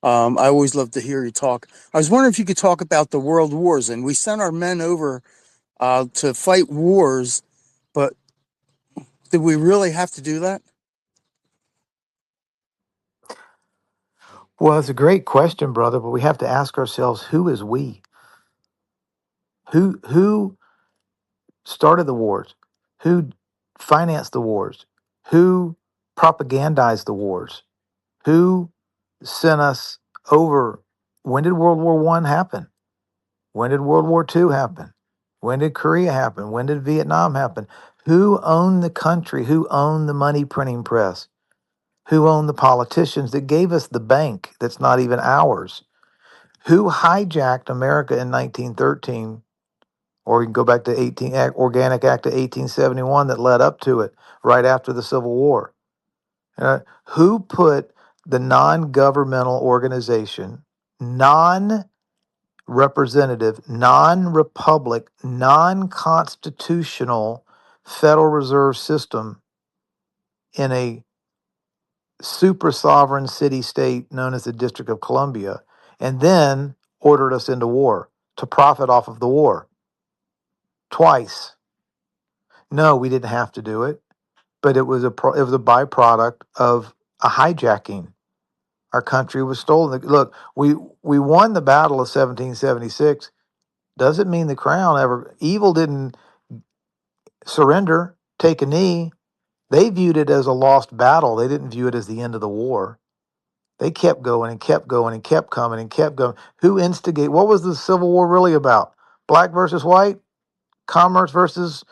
I always love to hear you talk. I was wondering if you could talk about the world wars, and we sent our men over to fight wars, but did we really have to do that? Well, it's a great question, brother, but we have to ask ourselves, who is we? Who started the wars? Who financed the wars? Who propagandized the wars? Who sent us over? When did World War One happen? When did World War Two happen? When did Korea happen? When did Vietnam happen? Who owned the country? Who owned the money printing press? Who owned the politicians that gave us the bank that's not even ours? Who hijacked America in 1913? Or you can go back to Organic Act of 1871 that led up to it, right after the Civil War. Who put the non-governmental organization, non-representative, non-republic, non-constitutional Federal Reserve System in a super sovereign city state known as the District of Columbia, and then ordered us into war to profit off of the war twice? No, we didn't have to do it, but it was it was a byproduct of a hijacking. Our country was stolen. Look, we won the battle of 1776. Doesn't mean the crown ever. Evil didn't surrender, take a knee. They viewed it as a lost battle. They didn't view it as the end of the war. They kept going and kept going and kept coming and kept going. Who instigated? What was the Civil War really about? Black versus white, commerce versus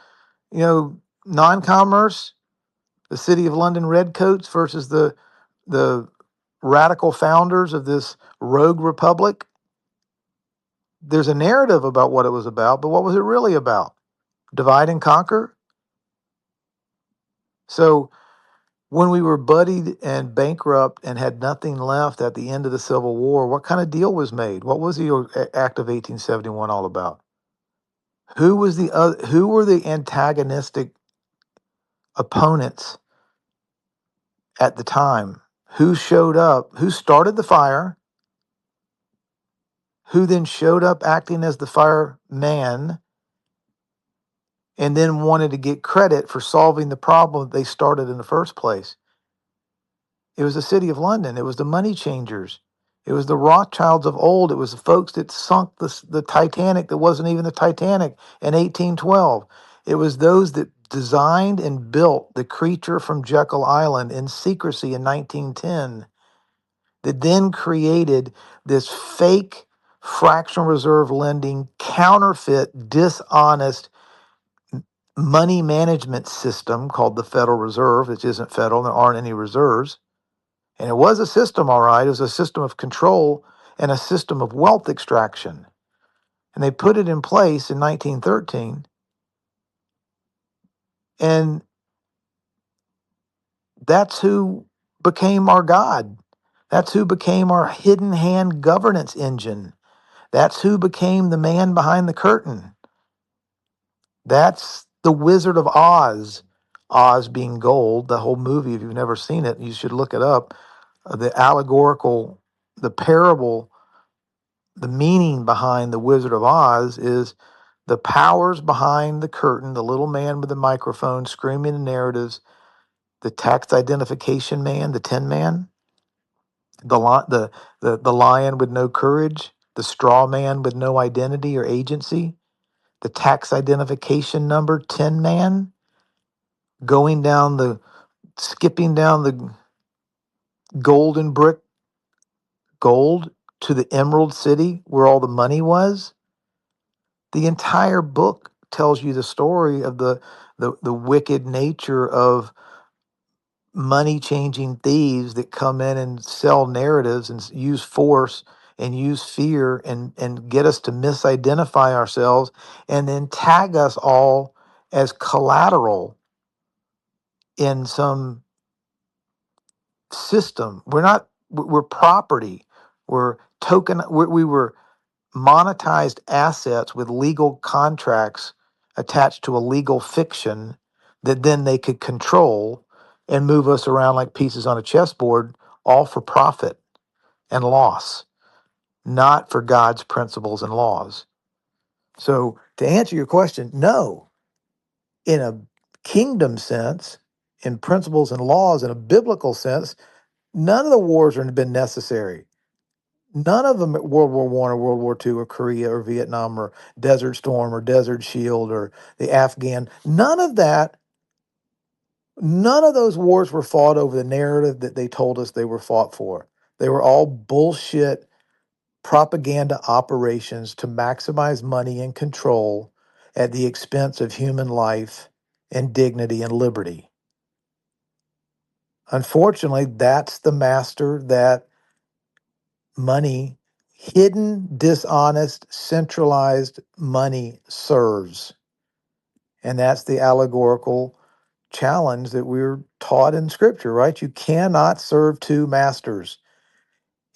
non-commerce. The City of London redcoats versus the radical founders of this rogue republic. There's a narrative about what it was about, but what was it really about? Divide and conquer? So when we were buddied and bankrupt and had nothing left at the end of the Civil War, what kind of deal was made? What was the Act of 1871 all about? Who were the antagonistic opponents at the time? Who showed up? Who started the fire? who then showed up acting as the fireman and then wanted to get credit for solving the problem that they started in the first place. It was the City of London. It was the money changers. It was the Rothschilds of old. It was the folks that sunk the Titanic that wasn't even the Titanic in 1812. It was those that designed and built the creature from Jekyll Island in secrecy in 1910 that then created this fake fractional reserve lending, counterfeit, dishonest money management system called the Federal Reserve, which isn't federal, there aren't any reserves. And it was a system, all right. It was a system of control and a system of wealth extraction. And they put it in place in 1913. And that's who became our God. That's who became our hidden hand governance engine. That's who became the man behind the curtain. That's the Wizard of Oz. Oz being gold. The whole movie, if you've never seen it, you should look it up. The allegorical, the parable, the meaning behind the Wizard of Oz is the powers behind the curtain, the little man with the microphone screaming the narratives, the tax identification man, the tin man, the lion with no courage, the straw man with no identity or agency, the tax identification number 10 man, going down the skipping down the golden brick gold to the Emerald City where all the money was. The entire book tells you the story of the wicked nature of money changing thieves that come in and sell narratives and use force and use fear and get us to misidentify ourselves and then tag us all as collateral in some system. We're property. We're token. We were monetized assets with legal contracts attached to a legal fiction that then they could control and move us around like pieces on a chessboard, all for profit and loss, not for God's principles and laws. So, to answer your question, no, in a kingdom sense, in principles and laws, in a biblical sense, none of the wars have been necessary. None of them at World War I or World War II or Korea or Vietnam or Desert Storm or Desert Shield or the Afghan. None of those wars were fought over the narrative that they told us they were fought for. They were all bullshit propaganda operations to maximize money and control at the expense of human life and dignity and liberty. Unfortunately, that's the master that money, hidden, dishonest, centralized money serves. And that's the allegorical challenge that we're taught in Scripture, right? You cannot serve two masters.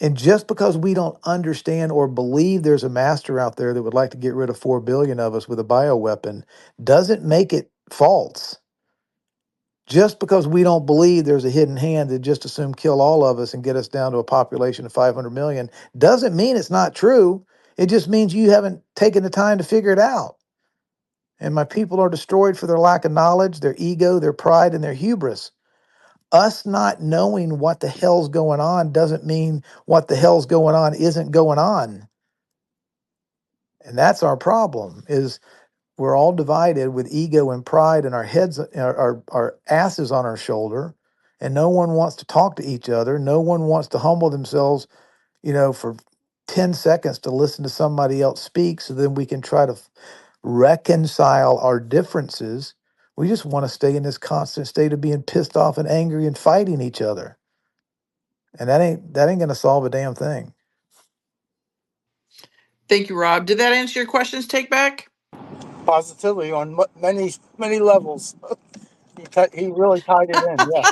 And just because we don't understand or believe there's a master out there that would like to get rid of 4 billion of us with a bioweapon doesn't make it false. Just because we don't believe there's a hidden hand that just assume kill all of us and get us down to a population of 500 million doesn't mean it's not true. It just means you haven't taken the time to figure it out. And my people are destroyed for their lack of knowledge, their ego, their pride, and their hubris. Us not knowing what the hell's going on doesn't mean what the hell's going on isn't going on. And that's our problem, is we're all divided with ego and pride and our heads, our asses on our shoulder, and no one wants to talk to each other. No one wants to humble themselves, for 10 seconds to listen to somebody else speak so then we can try to reconcile our differences. We just want to stay in this constant state of being pissed off and angry and fighting each other. And that ain't going to solve a damn thing. Thank you, Rob. Did that answer your questions, Take Back? Positively on many levels. He really tied it in. Yeah.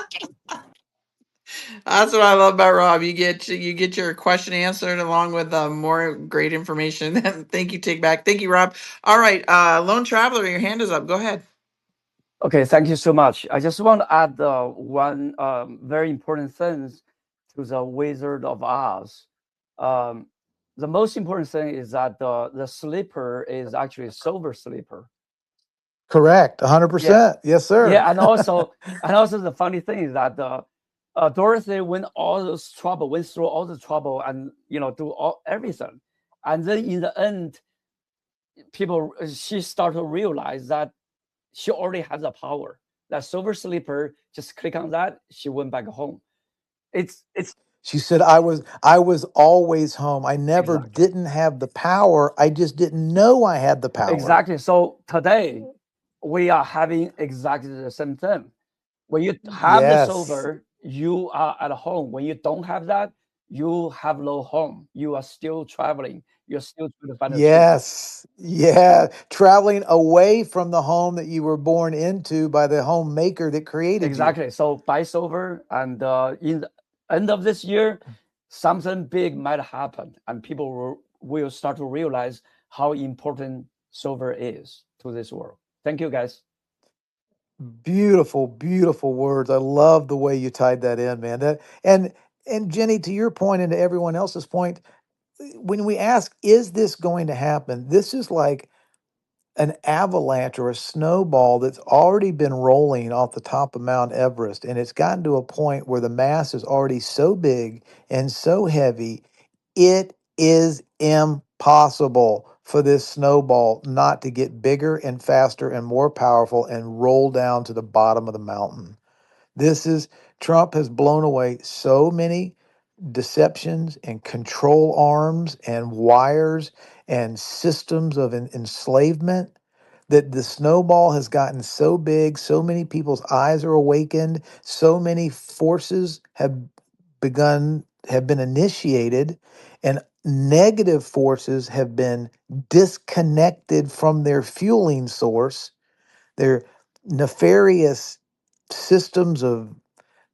That's what I love about Rob. You get your question answered along with more great information. Thank you, Take Back. Thank you, Rob. All right, Lone Traveler, your hand is up. Go ahead. Okay, thank you so much. I just want to add one very important thing to the Wizard of Oz. the most important thing is that the sleeper is actually silver sleeper. Correct. 100%. Yes, sir. Yeah, and also the funny thing is that Dorothy went through all the trouble, and do everything, and then in the end, she started to realize that she already has the power. That silver sleeper, just click on that, she went back home. It's She said, I was always home. I never Exactly. didn't have the power. I just didn't know I had the power. Exactly. So today we are having exactly the same thing. When you have the Yes. silver, you are at home. When you don't have that, you have no home. You are still traveling. You're still trying to find a truth. Yes. Yeah. Traveling away from the home that you were born into by the homemaker that created you. Exactly. So buy silver, and in the end of this year, something big might happen, and people will start to realize how important silver is to this world. Thank you, guys. Beautiful, beautiful words. I love the way you tied that in, man. And Jenny, to your point and to everyone else's point, when we ask, is this going to happen? This is like an avalanche or a snowball that's already been rolling off the top of Mount Everest, and it's gotten to a point where the mass is already so big and so heavy, it is impossible for this snowball not to get bigger and faster and more powerful and roll down to the bottom of the mountain. Trump has blown away so many deceptions and control arms and wires and systems of enslavement that the snowball has gotten so big, so many people's eyes are awakened, so many forces have been initiated, and negative forces have been disconnected from their fueling source. Their nefarious systems of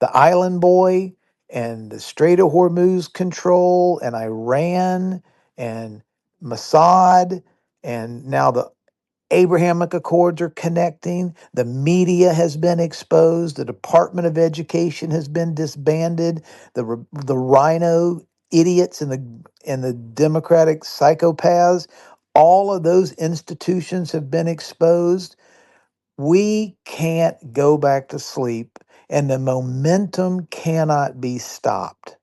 the Island Boy and the Strait of Hormuz control and Iran and Mossad, and now the Abrahamic Accords are connecting. The media has been exposed. The Department of Education has been disbanded. The rhino idiots and the Democratic psychopaths, all of those institutions have been exposed. We can't go back to sleep, and the momentum cannot be stopped.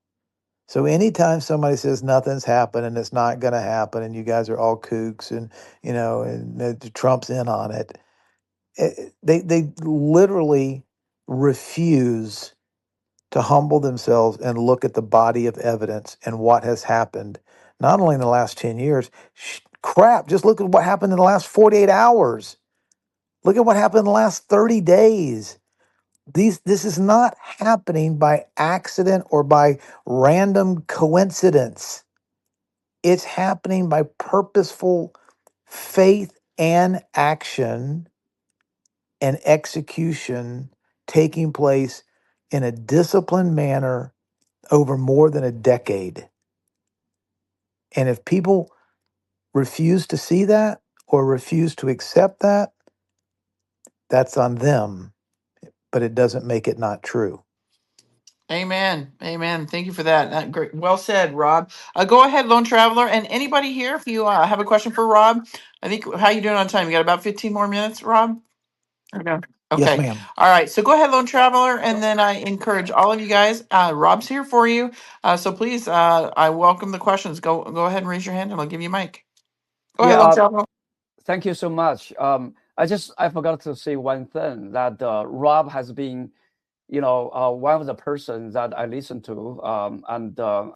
So anytime somebody says nothing's happened and it's not going to happen, and you guys are all kooks, and Trump's in on it, they literally refuse to humble themselves and look at the body of evidence and what has happened, not only in the last 10 years. Crap! Just look at what happened in the last 48 hours. Look at what happened in the last 30 days. This is not happening by accident or by random coincidence. It's happening by purposeful faith and action and execution taking place in a disciplined manner over more than a decade. And if people refuse to see that or refuse to accept that, that's on them, but it doesn't make it not true. Amen. Amen. Thank you for that. Great. Well said, Rob. Go ahead, Lone Traveler, and anybody here, if you have a question for Rob. I think, how you doing on time? You got about 15 more minutes, Rob? Okay. Yes, Okay. ma'am. All right. So go ahead, Lone Traveler, and then I encourage all of you guys. Rob's here for you. So please, I welcome the questions. Go ahead and raise your hand, and I'll give you a mic. Go ahead, Lone Traveler. Thank you so much. I forgot to say one thing, that Rob has been, one of the persons that I listen to,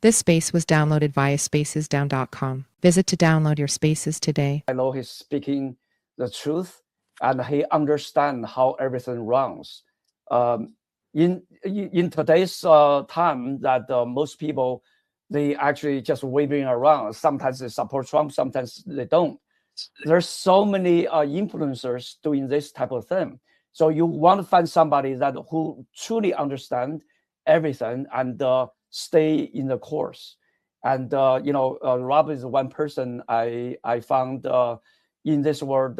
This space was downloaded via spacesdown.com. Visit to download your spaces today. I know he's speaking the truth, and he understands how everything runs. In today's time, that most people, they actually just wavering around. Sometimes they support Trump, sometimes they don't. There's so many influencers doing this type of thing. So you want to find somebody who truly understand everything and stay in the course. And Rob is one person I found in this world,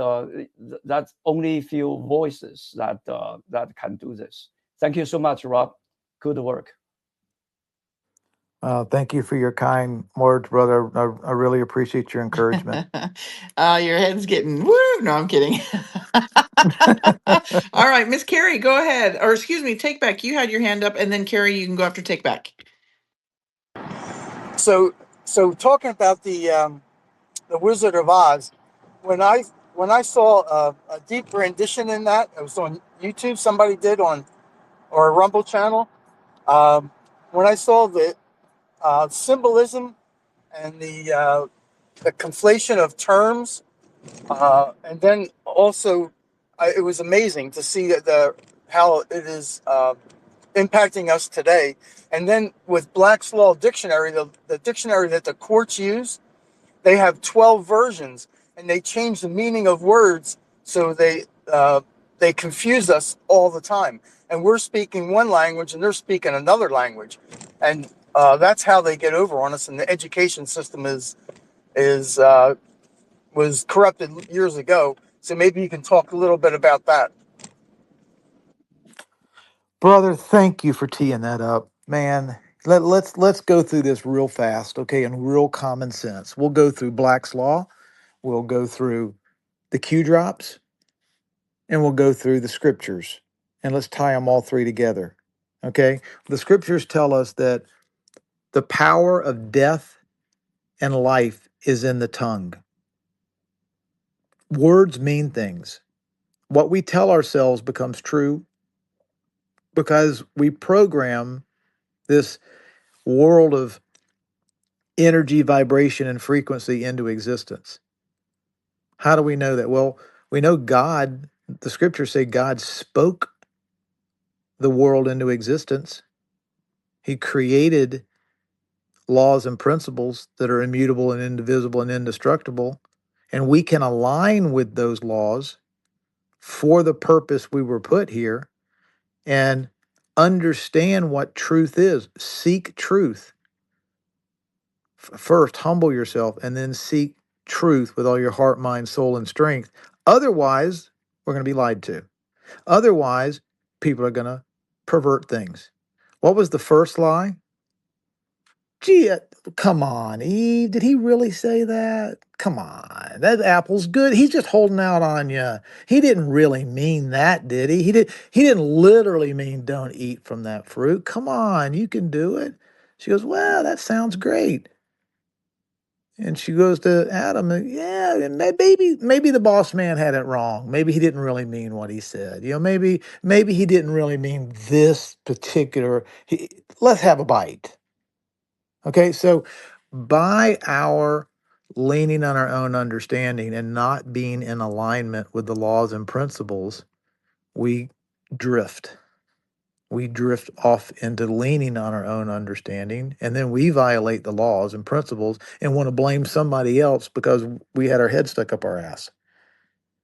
that's only few voices that can do this. Thank you so much, Rob. Good work. Thank you for your kind words, brother. I really appreciate your encouragement. Your head's getting woo. No, I'm kidding. All right, Miss Carrie, go ahead. Or excuse me, Take Back. You had your hand up, and then Carrie, you can go after Take Back. So talking about the Wizard of Oz, when I saw a deep rendition in that, it was on YouTube. Somebody did on or a Rumble channel. When I saw the symbolism and the conflation of terms, and then also it was amazing to see how it is impacting us today. And then with Black's Law Dictionary, the dictionary that the courts use, they have 12 versions, and they change the meaning of words, so they confuse us all the time. And we're speaking one language, and they're speaking another language, and that's how they get over on us. And the education system was corrupted years ago. So maybe you can talk a little bit about that. Brother, thank you for teeing that up. Man, let's go through this real fast, okay, and real common sense. We'll go through Black's Law, we'll go through the Q drops, and we'll go through the scriptures. And let's tie them all three together. Okay? The scriptures tell us that the power of death and life is in the tongue. Words mean things. What we tell ourselves becomes true because we program this world of energy, vibration, and frequency into existence. How do we know that? Well, we know God, the scriptures say God spoke the world into existence. He created laws and principles that are immutable and indivisible and indestructible. And we can align with those laws for the purpose we were put here and understand what truth is. Seek truth. First, humble yourself and then seek truth with all your heart, mind, soul, and strength. Otherwise, we're going to be lied to. Otherwise, people are going to pervert things. What was the first lie? Gee, come on, Eve. Did he really say that? Come on. That apple's good. He's just holding out on you. He didn't really mean that, did he? He didn't literally mean don't eat from that fruit. Come on, you can do it. She goes, "Well, that sounds great." And she goes to Adam, and yeah, and maybe the boss man had it wrong. Maybe he didn't really mean what he said. Maybe he didn't really mean this particular. Let's have a bite. Okay, so by our leaning on our own understanding and not being in alignment with the laws and principles, we drift. We drift off into leaning on our own understanding, and then we violate the laws and principles and want to blame somebody else because we had our head stuck up our ass,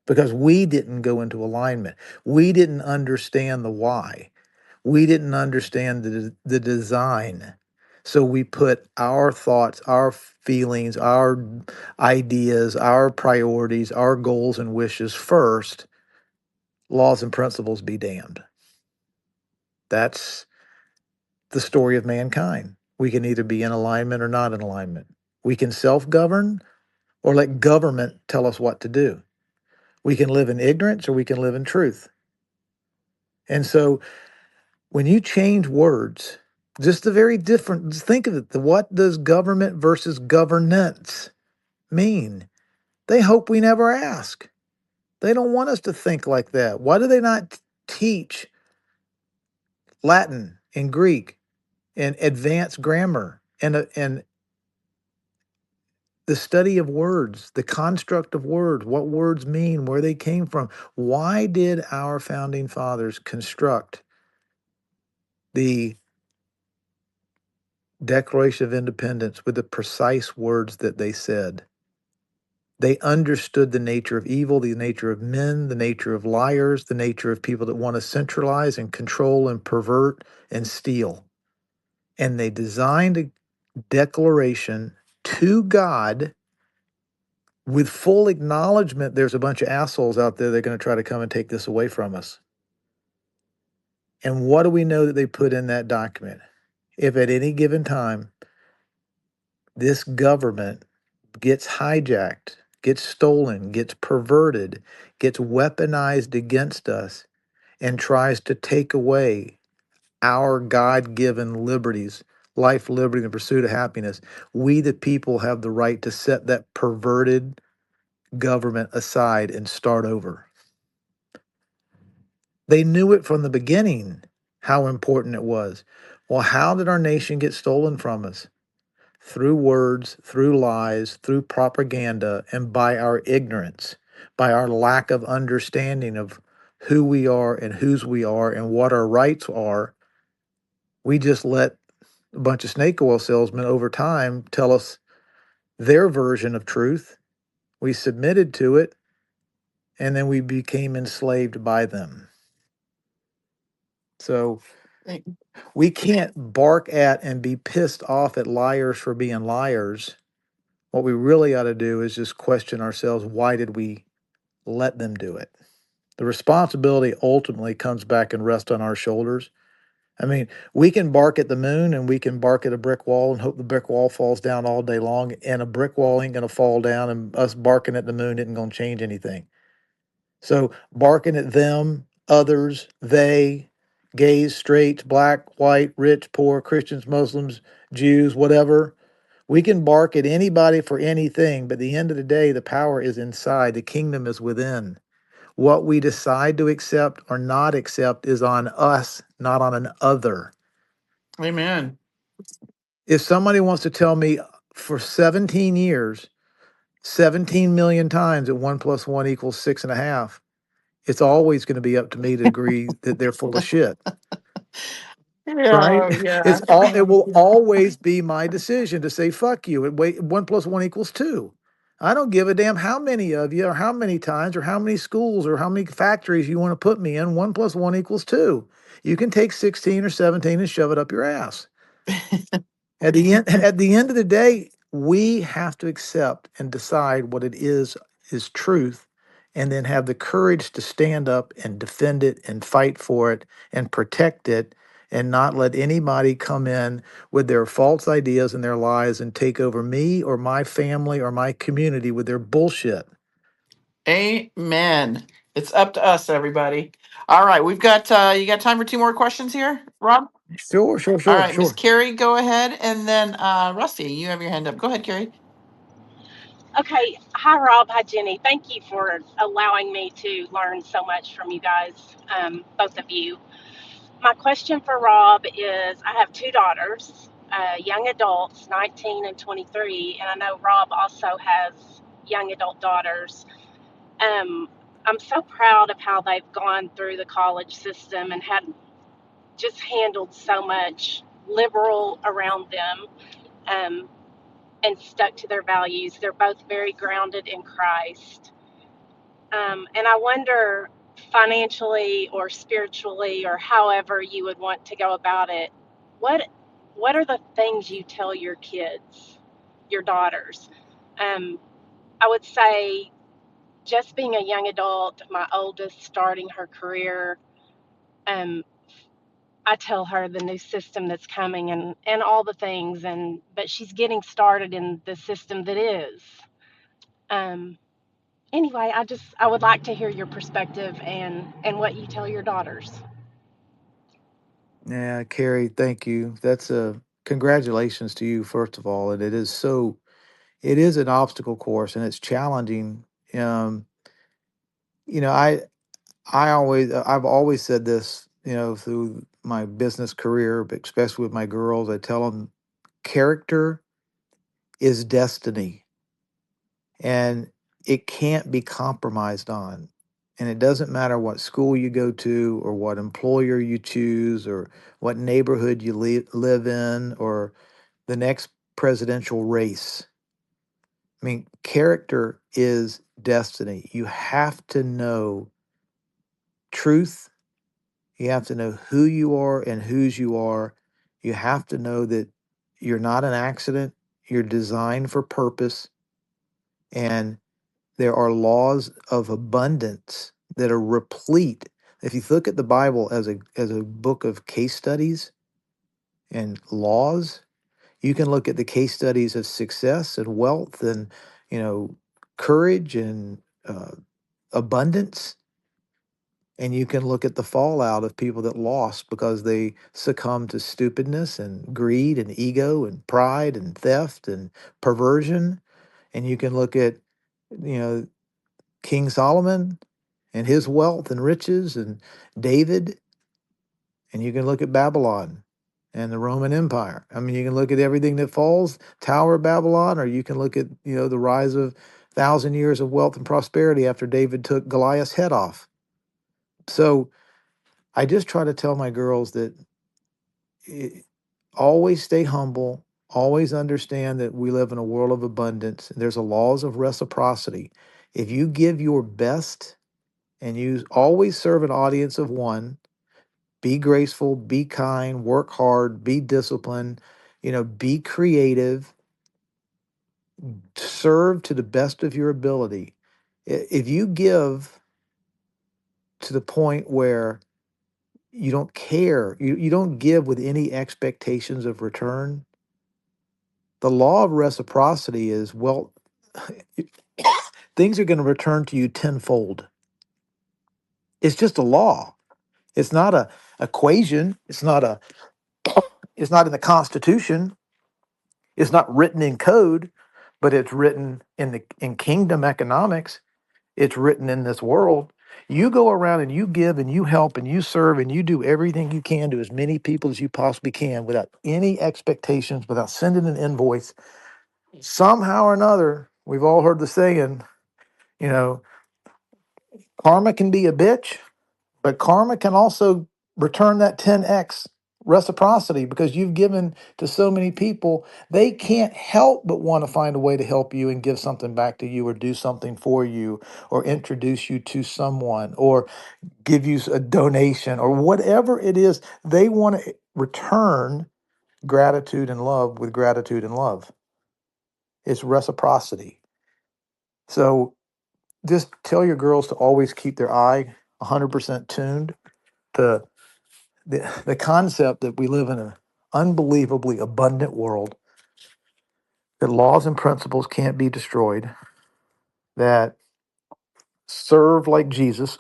because we didn't go into alignment. We didn't understand the why. We didn't understand the design. So we put our thoughts, our feelings, our ideas, our priorities, our goals and wishes first. Laws and principles be damned. That's the story of mankind. We can either be in alignment or not in alignment. We can self-govern or let government tell us what to do. We can live in ignorance or we can live in truth. And so when you change words, just the very different, just think of it. What does government versus governance mean? They hope we never ask. They don't want us to think like that. Why do they not teach Latin and Greek and advanced grammar and the study of words, the construct of words, what words mean, where they came from? Why did our founding fathers construct the Declaration of Independence with the precise words that they said? They understood the nature of evil, the nature of men, the nature of liars, the nature of people that want to centralize and control and pervert and steal. And they designed a declaration to God with full acknowledgement there's a bunch of assholes out there that are going to try to come and take this away from us. And what do we know that they put in that document? If at any given time this government gets hijacked, gets stolen, gets perverted, gets weaponized against us, and tries to take away our God given liberties, life, liberty, and the pursuit of happiness, we, the people, have the right to set that perverted government aside and start over. They knew it from the beginning how important it was. Well, how did our nation get stolen from us? Through words, through lies, through propaganda, and by our ignorance, by our lack of understanding of who we are and whose we are and what our rights are. We just let a bunch of snake oil salesmen over time tell us their version of truth. We submitted to it, and then we became enslaved by them. So we can't bark at and be pissed off at liars for being liars. What we really ought to do is just question ourselves, why did we let them do it? The responsibility ultimately comes back and rests on our shoulders. I mean, we can bark at the moon and we can bark at a brick wall and hope the brick wall falls down all day long, and a brick wall ain't going to fall down, and us barking at the moon isn't going to change anything. So barking at them, others, they, gays, straights, black, white, rich, poor, Christians, Muslims, Jews, whatever. We can bark at anybody for anything, but at the end of the day, the power is inside. The kingdom is within. What we decide to accept or not accept is on us, not on an other. Amen. If somebody wants to tell me for 17 years, 17 million times that 1 + 1 = 6.5, it's always going to be up to me to agree that they're full of shit. Right? Yeah, yeah. It will always be my decision to say fuck you. And wait, 1 + 1 = 2. I don't give a damn how many of you or how many times or how many schools or how many factories you want to put me in. 1 + 1 = 2. You can take 16 or 17 and shove it up your ass. At the end of the day, we have to accept and decide what it is truth, and then have the courage to stand up and defend it and fight for it and protect it, and not let anybody come in with their false ideas and their lies and take over me or my family or my community with their bullshit. Amen. It's up to us, everybody. All right, we've got you got time for 2 more questions here, Rob? Sure, All right, Miss sure. Carrie, go ahead, and then Rusty, you have your hand up. Go ahead, Carrie. Okay. Hi, Rob. Hi, Jenny. Thank you for allowing me to learn so much from you guys, both of you. My question for Rob is I have 2 daughters, young adults, 19 and 23, and I know Rob also has young adult daughters. I'm so proud of how they've gone through the college system and had just handled so much liberal around them. And stuck to their values. They're both very grounded in Christ. And I wonder, financially or spiritually or however you would want to go about it, what what are the things you tell your kids, your daughters? Um, I would say, just being a young adult, my oldest starting her career, um, I tell her the new system that's coming and all the things, but she's getting started in the system that is. Um, anyway, I would like to hear your perspective and what you tell your daughters. Yeah, Carrie, thank you. That's a congratulations to you, first of all. And it is an obstacle course and it's challenging. Um, you know, I've always said this, through my business career, but especially with my girls, I tell them character is destiny and it can't be compromised on. And it doesn't matter what school you go to or what employer you choose or what neighborhood you live in or the next presidential race. I mean, character is destiny. You have to know truth. You have to know who you are and whose you are. You have to know that you're not an accident. You're designed for purpose. And there are laws of abundance that are replete. If you look at the Bible as a book of case studies and laws, You can look at the case studies of success and wealth and, courage and abundance. And you can look at the fallout of people that lost because they succumbed to stupidness and greed and ego and pride and theft and perversion. And you can look at, you know, King Solomon and his wealth and riches and David. And you can look at Babylon and the Roman Empire. I mean, you can look at everything that falls, Tower of Babylon, or you can look at, the rise of 1,000 years of wealth and prosperity after David took Goliath's head off. So I just try to tell my girls that always stay humble, always understand that we live in a world of abundance. There's a laws of reciprocity. If you give your best and you always serve an audience of one, be graceful, be kind, work hard, be disciplined, be creative, serve to the best of your ability. If you give to the point where you don't care, you don't give with any expectations of return, the law of reciprocity is, well, things are going to return to you tenfold. It's just a law. It's not a equation. It's not in the Constitution. It's not written in code, but it's written in kingdom economics. It's written in this world. You go around and you give and you help and you serve and you do everything you can to as many people as you possibly can without any expectations, without sending an invoice. Somehow or another, we've all heard the saying, you know, karma can be a bitch, but karma can also return that 10x reciprocity because you've given to so many people. They can't help but want to find a way to help you and give something back to you or do something for you or introduce you to someone or give you a donation or whatever it is. They want to return gratitude and love with gratitude and love. It's reciprocity. So just tell your girls to always keep their eye 100% tuned to the concept that we live in an unbelievably abundant world, that laws and principles can't be destroyed, that serve like Jesus.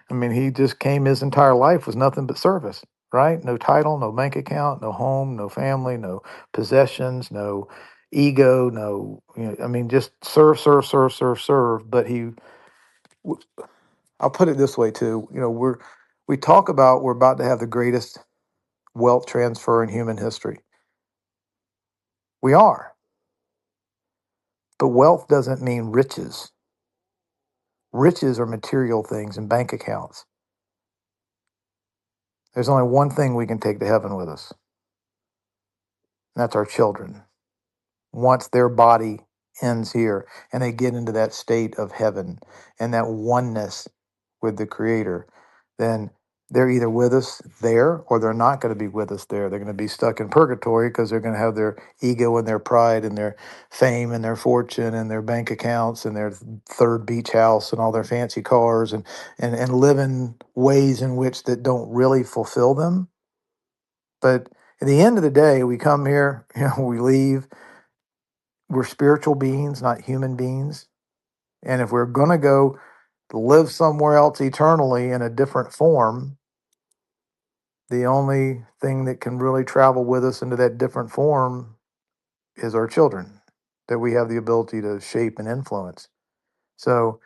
I mean, he just came, his entire life was nothing but service, right? No title, no bank account, no home, no family, no possessions, no ego, no, I mean, just serve, serve, serve, serve, serve. But I'll put it this way too, we talk about we're about to have the greatest wealth transfer in human history. We are. But wealth doesn't mean riches. Riches are material things and bank accounts. There's only one thing we can take to heaven with us, and that's our children. Once their body ends here and they get into that state of heaven and that oneness with the Creator, then they're either with us there or they're not going to be with us there. They're going to be stuck in purgatory because they're going to have their ego and their pride and their fame and their fortune and their bank accounts and their third beach house and all their fancy cars and live in ways in which that don't really fulfill them. But at the end of the day, we come here, we leave. We're spiritual beings, not human beings. And if we're going to go live somewhere else eternally in a different form, the only thing that can really travel with us into that different form is our children, that we have the ability to shape and influence. So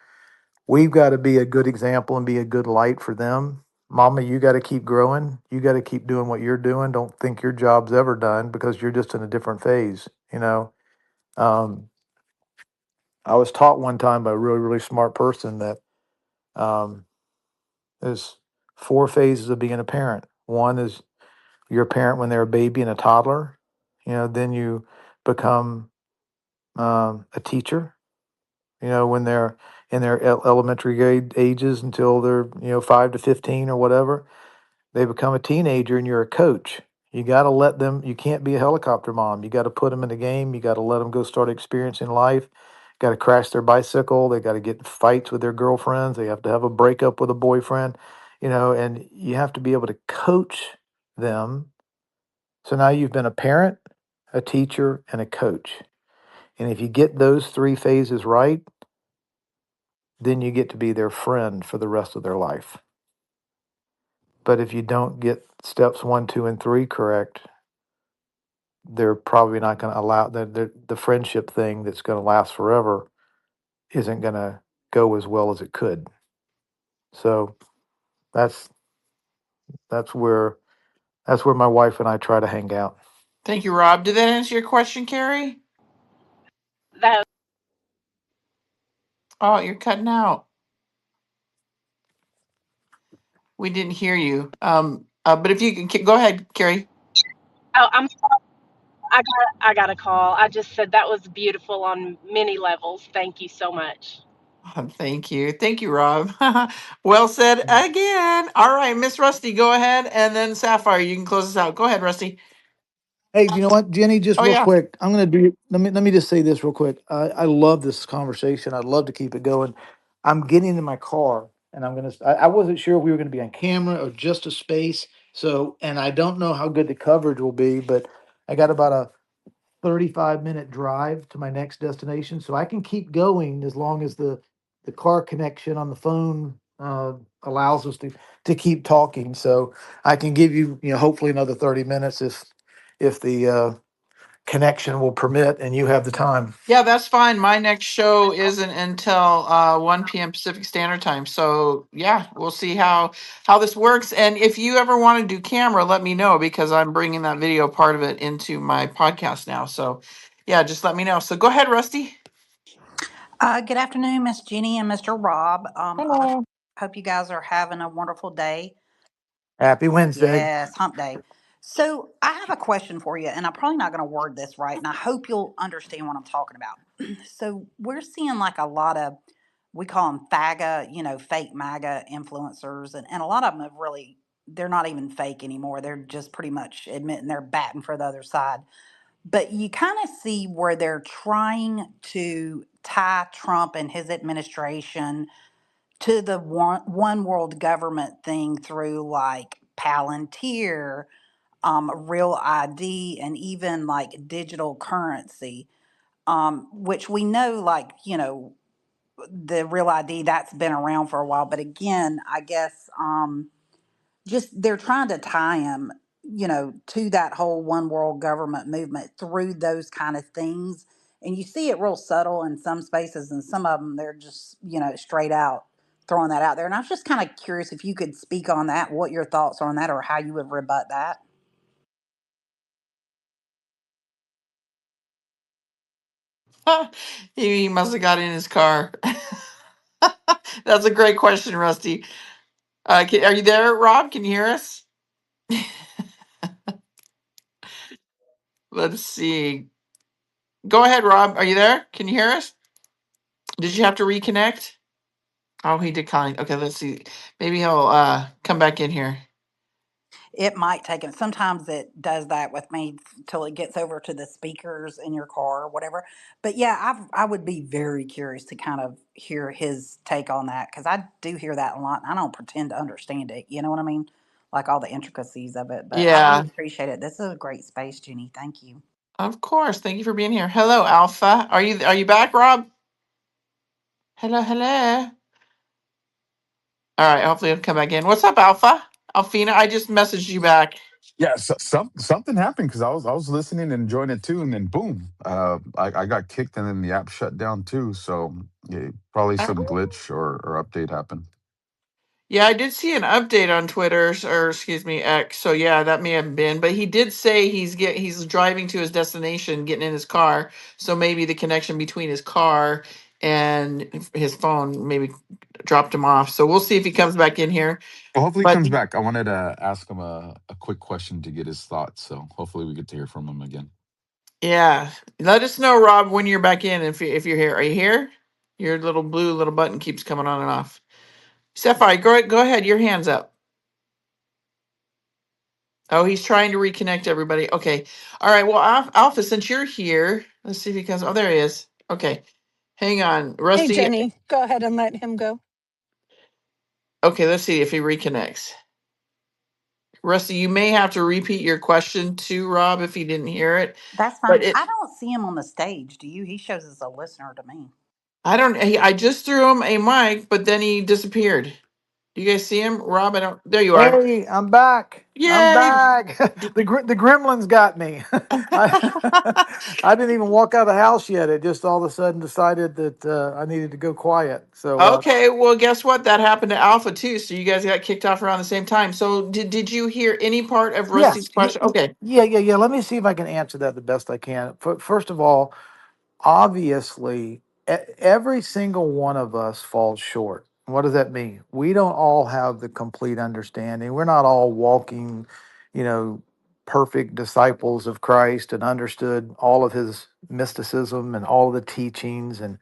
we've got to be a good example and be a good light for them. Mama, you got to keep growing. You got to keep doing what you're doing. Don't think your job's ever done because you're just in a different phase. Um, I was taught one time by a really, really smart person that um, there's four phases of being a parent. One is you're a parent when they're a baby and a toddler. Then you become a teacher. When they're in their elementary grade ages until they're 5 to 15 or whatever. They become a teenager and you're a coach. You got to let them, you can't be a helicopter mom. You got to put them in the game. You got to let them go start experiencing life. Got to crash their bicycle. They got to get in fights with their girlfriends. They have to have a breakup with a boyfriend, and you have to be able to coach them. So now you've been a parent, a teacher, and a coach. And if you get those three phases right, then you get to be their friend for the rest of their life. But if you don't get steps 1, 2, and 3 correct, they're probably not going to allow the friendship thing that's going to last forever isn't going to go as well as it could. So that's that's where my wife and I try to hang out. Thank you, Rob. Did that answer your question, Carrie? That Oh, you're cutting out. We didn't hear you. But if you can go ahead, Carrie. oh, I got a call. I just said that was beautiful on many levels. Thank you so much. Thank you. Thank you, Rob. Well said again. All right, Miss Rusty, go ahead. And then Sapphire, you can close us out. Go ahead, Rusty. Hey, you know what, Jenny? Just Oh, real yeah. quick, I'm gonna do. Let me just say this real quick. I love this conversation. I'd love to keep it going. I'm getting in my car, and I'm gonna. I wasn't sure if we were gonna be on camera or just a space. So, and I don't know how good the coverage will be, but I got about a 35-minute drive to my next destination, so I can keep going as long as the car connection on the phone allows us to keep talking. So I can give you, hopefully another 30 minutes if the connection will permit and you have the time. Yeah, that's fine. My next show isn't until 1 p.m. Pacific Standard Time. So yeah, we'll see how this works. And if you ever want to do camera, let me know because I'm bringing that video part of it into my podcast now. So yeah, just let me know. So go ahead, Rusty. Good afternoon, Miss Jenny and Mr. Rob. I Hello. hope you guys are having a wonderful day. Happy Wednesday. Yes, hump day. So, I have a question for you, and I'm probably not going to word this right, and I hope you'll understand what I'm talking about. So, we're seeing like a lot of, we call them FAGA, fake MAGA influencers, and a lot of them have really, they're not even fake anymore. They're just pretty much admitting they're batting for the other side. But you kind of see where they're trying to tie Trump and his administration to the one world government thing through like Palantir, Real ID, and even like digital currency, which we know, like, the Real ID that's been around for a while. But again, I guess just they're trying to tie him, to that whole one world government movement through those kind of things. And you see it real subtle in some spaces, and some of them they're just, straight out throwing that out there. And I was just kind of curious if you could speak on that, what your thoughts are on that, or how you would rebut that. He must have got in his car. That's a great question, Rusty. Are you there, Rob? Can you hear us? Let's see. Go ahead, Rob. Are you there? Can you hear us? Did you have to reconnect? Oh, he declined. Okay, let's see. Maybe he'll come back in here. It might take him. Sometimes it does that with me till it gets over to the speakers in your car or whatever. But yeah, I would be very curious to kind of hear his take on that because I do hear that a lot. I don't pretend to understand it. You know what I mean? Like all the intricacies of it. But I Yeah, really appreciate it. This is a great space, Jenny. Thank you. of course. Thank you for being here. Hello, Alpha. Are you back, Rob? Hello, hello. All right, hopefully he'll come back in. What's up, Alpha? Alfina, I just messaged you back. Yeah, something happened because I was listening and enjoying it too, and then boom, I got kicked, and then the app shut down too. So yeah, probably some glitch or update happened. Yeah, I did see an update on Twitter, or excuse me, X. So yeah, that may have been. But he did say he's driving to his destination, getting in his car. So maybe the connection between his car and his phone maybe dropped him off. So we'll see if he comes back in here. Well, hopefully he But comes back. I wanted to ask him a quick question to get his thoughts. So hopefully we get to hear from him again. yeah, let us know, Rob, when you're back in. If you're here, are you here? Your little blue little button keeps coming on and off. Sapphire, go ahead. Your hand's up. Oh, he's trying to reconnect everybody. Okay. All right. Well, Alpha, since you're here, let's see if he comes. Oh, there he is. Okay. Hang on. Hey, Rusty. Jenny, go ahead and let him go. Okay, let's see if he reconnects. Rusty, you may have to repeat your question to Rob if he didn't hear it. That's But fine. it, I don't see him on the stage. Do you? He shows as a listener to me. I don't. I just threw him a mic, but then he disappeared. Do you guys see him, Rob? I don't. There you are. Hey, I'm back. I'm Yay! back. The gremlins got me. I didn't even walk out of the house yet. It just all of a sudden decided that I needed to go quiet. So Okay, well, guess what? That happened to Alpha too. So you guys got kicked off around the same time. So did you hear any part of Rusty's yes, question? Okay. yeah. Let me see if I can answer that the best I can. First of all, obviously, every single one of us falls short. What does that mean? We don't all have the complete understanding. We're not all walking, you know, perfect disciples of Christ and understood all of his mysticism and all of the teachings and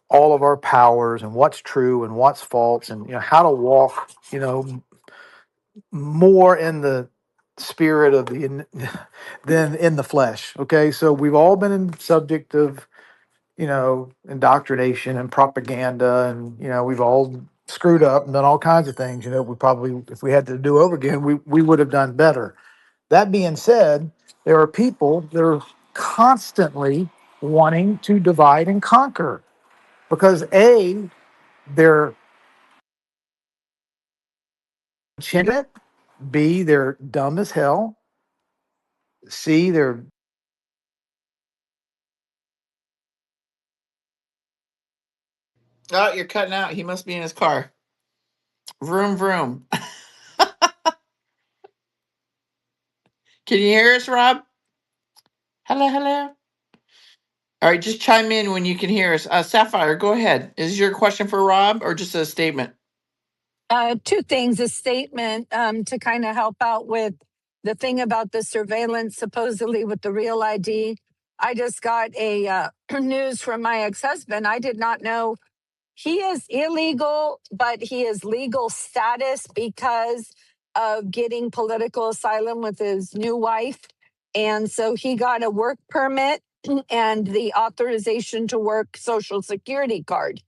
all of our powers and what's true and what's false and how to walk, more in the spirit of than in the flesh. Okay, so we've all been in subject of indoctrination and propaganda, and we've all screwed up and done all kinds of things. We probably, if we had to do over again, we would have done better. That being said, there are people that are constantly wanting to divide and conquer because A, they're ignorant, B, they're dumb as hell, C, they're Oh, you're cutting out. He must be in his car. Vroom vroom. Can you hear us, Rob? Hello, hello. All right, just chime in when you can hear us. Sapphire, go ahead. Is your question for Rob or just a statement? Two things. A statement to kind of help out with the thing about the surveillance, supposedly with the real ID. I just got a news from my ex-husband. I did not know he is illegal, but he is legal status because of getting political asylum with his new wife. And so he got a work permit and the authorization to work Social Security card.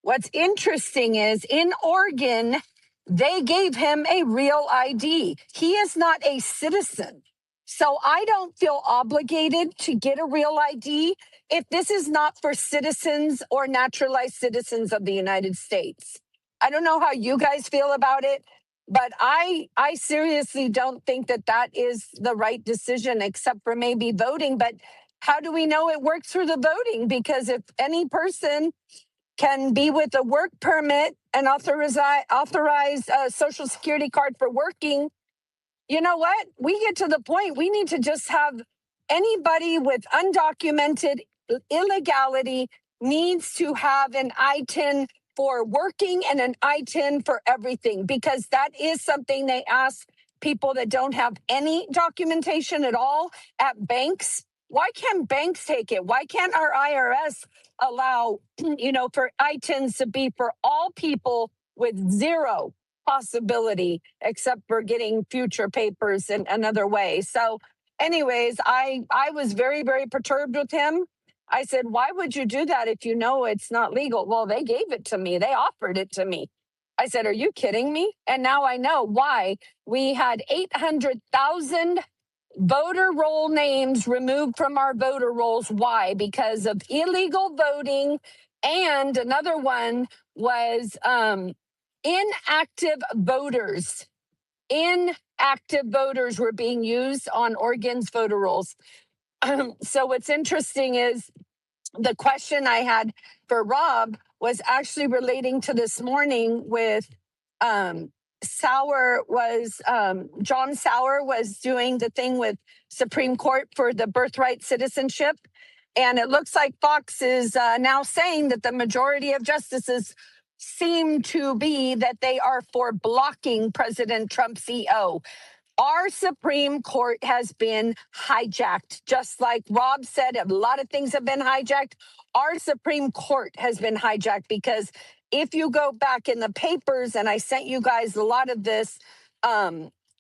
What's interesting is in Oregon, they gave him a real ID. He is not a citizen. So I don't feel obligated to get a real ID if this is not for citizens or naturalized citizens of the United States. I don't know how you guys feel about it, but I seriously don't think that that is the right decision, except for maybe voting. But how do we know it works for the voting? Because if any person can be with a work permit and authorized Social Security card for working, you know what? We get to the point we need to just have anybody with undocumented illegality needs to have an I-10 for working and an I-10 for everything, because that is something they ask people that don't have any documentation at all at banks. Why can't banks take it? Why can't our IRS allow, for I-10s to be for all people with zero possibility except for getting future papers in another way? So anyways, I was very, very perturbed with him. I said, why would you do that if you know it's not legal? Well, they gave it to me. They offered it to me. I said, are you kidding me? And now I know why we had 800,000 voter roll names removed from our voter rolls. Why? Because of illegal voting. And another one was inactive voters. Inactive voters were being used on Oregon's voter rolls. So what's interesting is the question I had for Rob was actually relating to this morning with John Sauer was doing the thing with Supreme Court for the birthright citizenship. And it looks like Fox is now saying that the majority of justices seem to be that they are for blocking President Trump's EO. Our Supreme Court has been hijacked. Just like Rob said, a lot of things have been hijacked. Our Supreme Court has been hijacked because if you go back in the papers, and I sent you guys a lot of this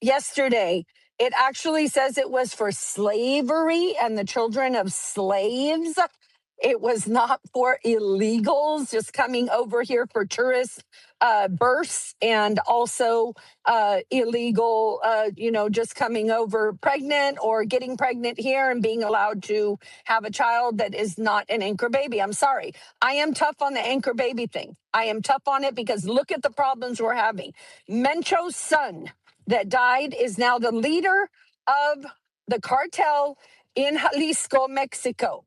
yesterday, it actually says it was for slavery and the children of slaves. It was not for illegals just coming over here for tourist births, and also illegal, just coming over pregnant or getting pregnant here and being allowed to have a child that is not an anchor baby. I'm sorry. I am tough on the anchor baby thing. I am tough on it because look at the problems we're having. Mencho's son that died is now the leader of the cartel in Jalisco, Mexico.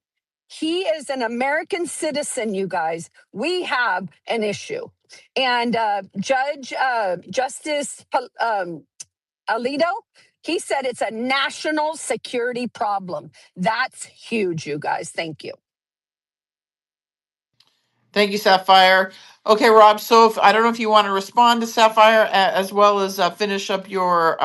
He is an American citizen, you guys. We have an issue. And Justice Alito, he said it's a national security problem. That's huge, you guys. Thank you. Thank you, Sapphire. Okay, Rob. So I don't know if you want to respond to Sapphire as well as finish up your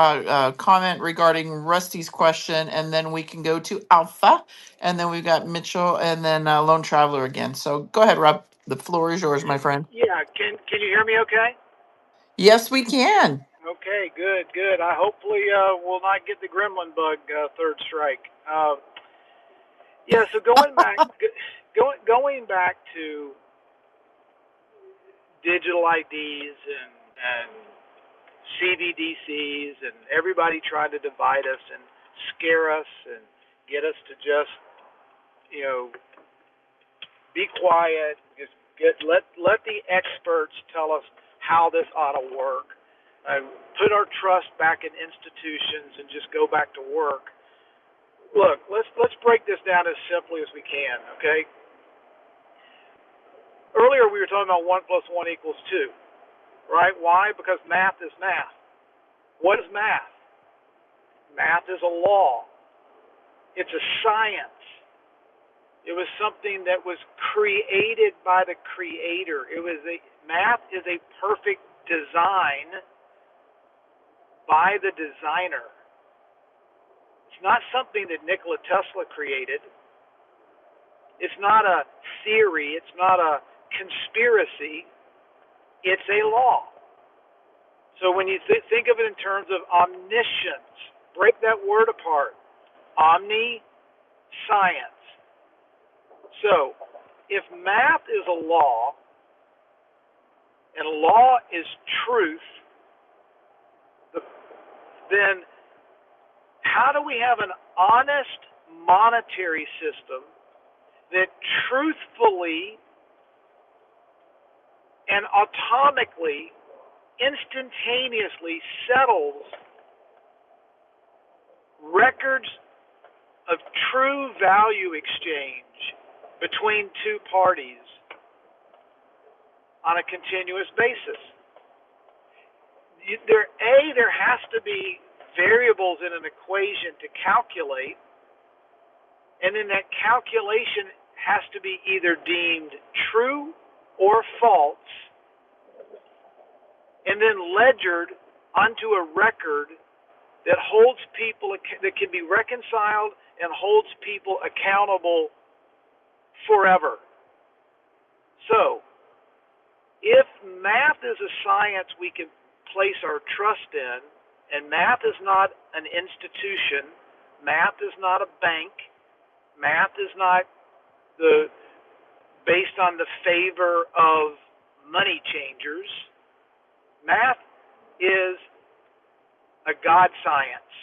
comment regarding Rusty's question, and then we can go to Alpha, and then we've got Mitchell, and then Lone Traveler again. So go ahead, Rob. The floor is yours, my friend. Yeah, can you hear me okay? Yes, we can. Okay, good. I hopefully will not get the gremlin bug third strike. Yeah, so going back to digital IDs and CBDCs and everybody trying to divide us and scare us and get us to just, be quiet, just let the experts tell us how this ought to work. Put our trust back in institutions and just go back to work. Look, let's break this down as simply as we can, okay? Earlier we were talking about 1 + 1 = 2, right? Why? Because math is math. What is math? Math is a law. It's a science. It was something that was created by the creator. Math is a perfect design by the designer. It's not something that Nikola Tesla created. It's not a theory. It's not a conspiracy. It's a law. So when you think of it in terms of omniscience, break that word apart. Omni, science. So if math is a law, and law is truth, then how do we have an honest monetary system that truthfully and atomically, instantaneously settles records of true value exchange between two parties on a continuous basis? There has to be variables in an equation to calculate, and then that calculation has to be either deemed true or false, and then ledgered onto a record that holds people, that can be reconciled and holds people accountable forever. So, if math is a science we can place our trust in, and math is not an institution, math is not a bank, math is not based on the favor of money changers, math is a God science.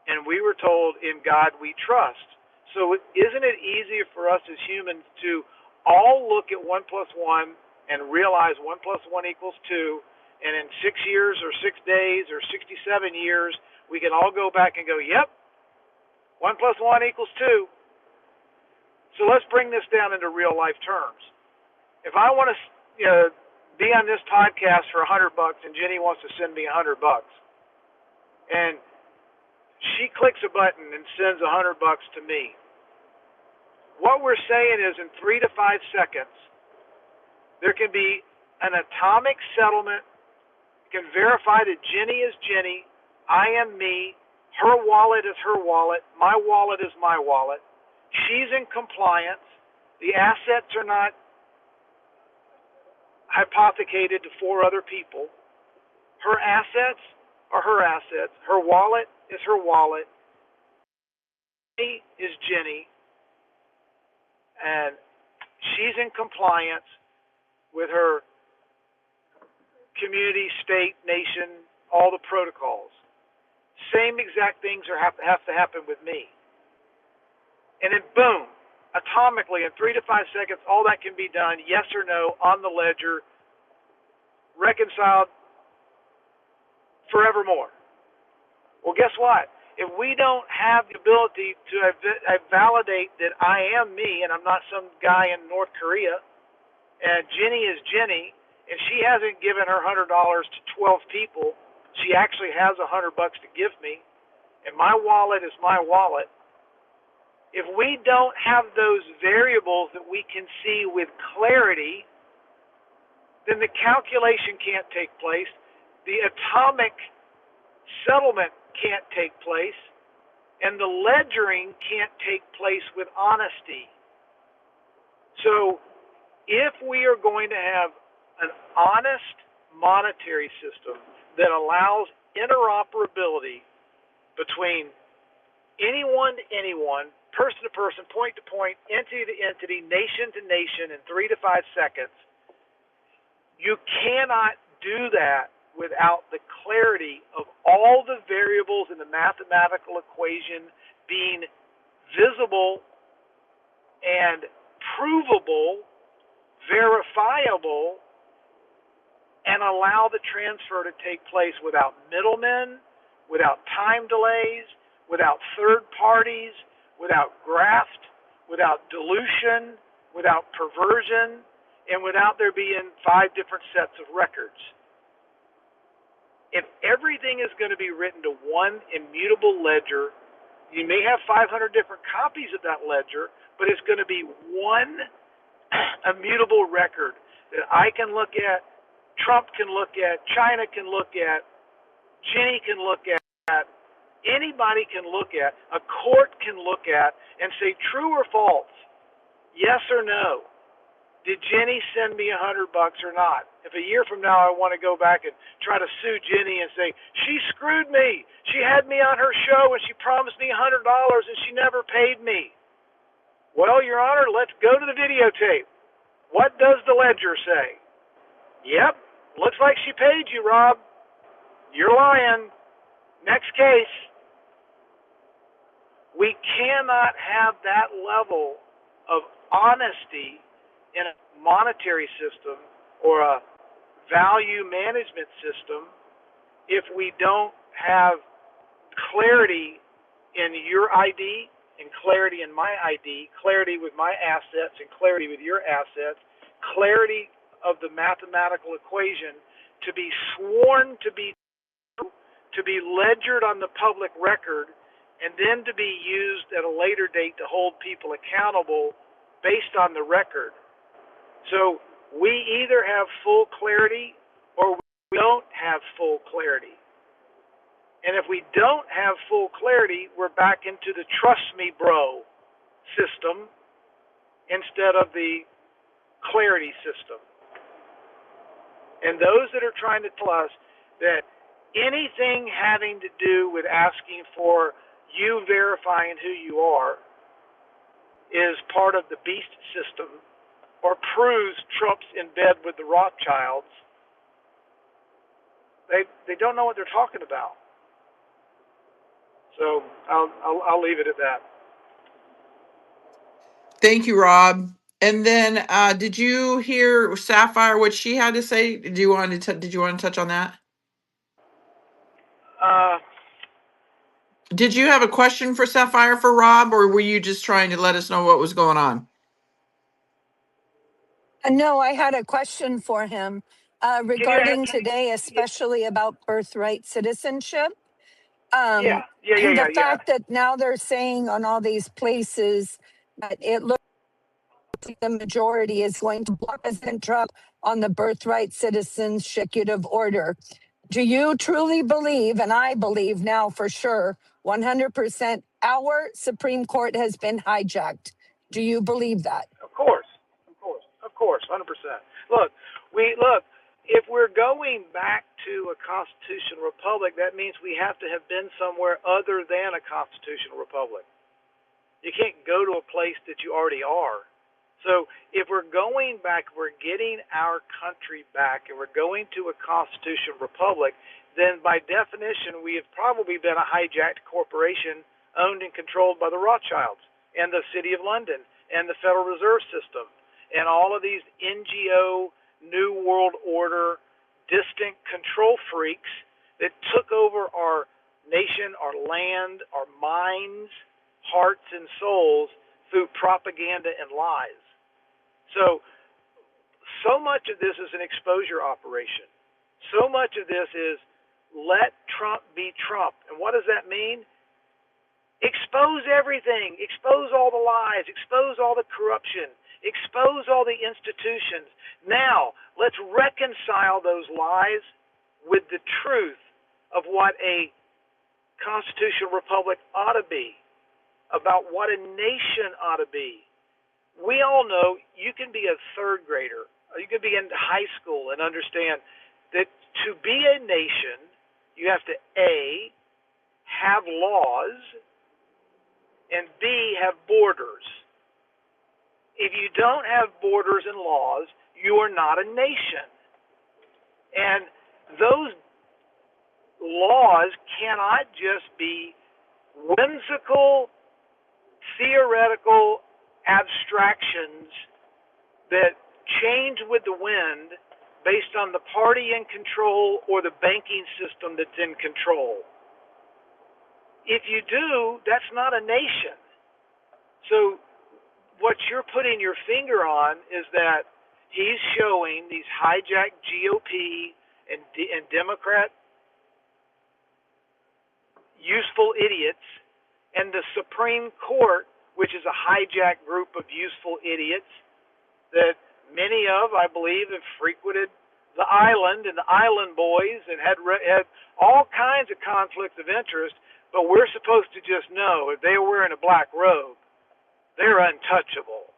And we were told, in God we trust. So isn't it easier for us as humans to all look at 1 + 1 and realize 1 + 1 = 2, and in 6 years or 6 days or 67 years, we can all go back and go, yep, 1 + 1 = 2. So let's bring this down into real life terms. If I want to be on this podcast for $100 and Jenny wants to send me $100, and she clicks a button and sends $100 to me, what we're saying is in 3 to 5 seconds, there can be an atomic settlement. You can verify that Jenny is Jenny, I am me, her wallet is her wallet, my wallet is my wallet. She's in compliance. The assets are not hypothecated to 4 other people. Her assets are her assets. Her wallet is her wallet. Jenny is Jenny. and she's in compliance with her community, state, nation, all the protocols. Same exact things have to happen with me. And then boom, atomically in 3 to 5 seconds, all that can be done, yes or no, on the ledger, reconciled forevermore. Well, guess what? If we don't have the ability to validate that I am me and I'm not some guy in North Korea, and Jenny is Jenny, and she hasn't given her $100 to 12 people, she actually has $100 to give me, and my wallet is my wallet. If we don't have those variables that we can see with clarity, then the calculation can't take place, the atomic settlement can't take place, and the ledgering can't take place with honesty. So if we are going to have an honest monetary system that allows interoperability between anyone to anyone, person to person, point to point, entity to entity, nation to nation in 3 to 5 seconds, you cannot do that without the clarity of all the variables in the mathematical equation being visible and provable, verifiable, and allow the transfer to take place without middlemen, without time delays, without third parties, without graft, without dilution, without perversion, and without there being 5 different sets of records. If everything is going to be written to one immutable ledger, you may have 500 different copies of that ledger, but it's going to be one immutable record that I can look at, Trump can look at, China can look at, Jenny can look at, anybody can look at, a court can look at, and say true or false, yes or no. Did Jenny send me $100 or not? If a year from now I want to go back and try to sue Jenny and say, she screwed me. She had me on her show and she promised me $100 and she never paid me. Well, Your Honor, let's go to the videotape. What does the ledger say? Yep, looks like she paid you, Rob. You're lying. Next case. We cannot have that level of honesty in a monetary system or a value management system if we don't have clarity in your ID and clarity in my ID, clarity with my assets and clarity with your assets, clarity of the mathematical equation to be sworn to be true, to be ledgered on the public record, and then to be used at a later date to hold people accountable based on the record. So we either have full clarity or we don't have full clarity. And if we don't have full clarity, we're back into the trust me bro system instead of the clarity system. And those that are trying to tell us that anything having to do with asking for you verifying who you are is part of the beast system or proves Trump's in bed with the Rothschilds, they don't know what they're talking about. So I'll leave it at that. Thank you, Rob. And then, did you hear Sapphire what she had to say? Did you want to touch on that? Did you have a question for Sapphire for Rob, or were you just trying to let us know what was going on? No, I had a question for him regarding today, especially about birthright citizenship. Yeah. The fact that now they're saying on all these places that it looks like the majority is going to block President Trump on the birthright citizenship executive order. Do you truly believe, and I believe now for sure, 100%, our Supreme Court has been hijacked? Do you believe that? Of course, 100%. Look, if we're going back to a constitutional republic, that means we have to have been somewhere other than a constitutional republic. You can't go to a place that you already are. So if we're going back, we're getting our country back, and we're going to a constitutional republic, then by definition we have probably been a hijacked corporation owned and controlled by the Rothschilds and the City of London and the Federal Reserve System and all of these NGO, New World Order, distant control freaks that took over our nation, our land, our minds, hearts, and souls through propaganda and lies. So much of this is an exposure operation. So much of this is let Trump be Trump. And what does that mean? Expose everything. Expose all the lies. Expose all the corruption. Expose all the institutions. Now, let's reconcile those lies with the truth of what a constitutional republic ought to be, about what a nation ought to be. We all know you can be a third grader, or you can be in high school and understand that to be a nation, you have to A, have laws, and B, have borders. If you don't have borders and laws, you are not a nation. And those laws cannot just be whimsical, theoretical abstractions that change with the wind based on the party in control or the banking system that's in control. If you do, that's not a nation. So what you're putting your finger on is that he's showing these hijacked GOP and Democrat useful idiots and the Supreme Court, which is a hijacked group of useful idiots that many of, I believe, have frequented the island and the island boys and had all kinds of conflicts of interest, but we're supposed to just know if they were wearing a black robe, they're untouchable.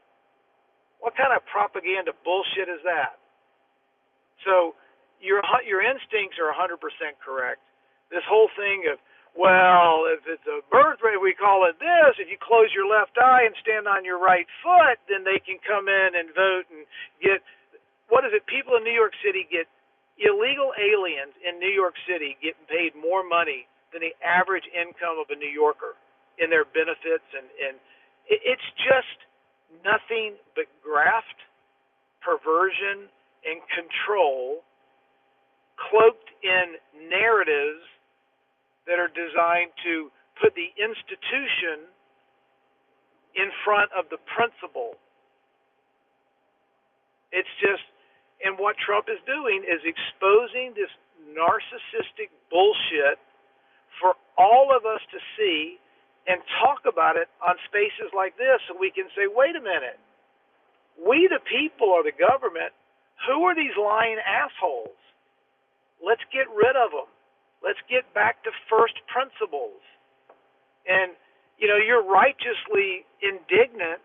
What kind of propaganda bullshit is that? So your instincts are 100% correct. This whole thing of, well, if it's a birth rate, we call it this. If you close your left eye and stand on your right foot, then they can come in and vote and get, what is it? People in New York City get, illegal aliens in New York City getting paid more money than the average income of a New Yorker in their benefits. And it's just nothing but graft, perversion, and control cloaked in narratives that are designed to put the institution in front of the principle. It's just, and what Trump is doing is exposing this narcissistic bullshit for all of us to see and talk about it on spaces like this so we can say, wait a minute, we the people are the government. Who are these lying assholes? Let's get rid of them. Let's get back to first principles. And, you're righteously indignant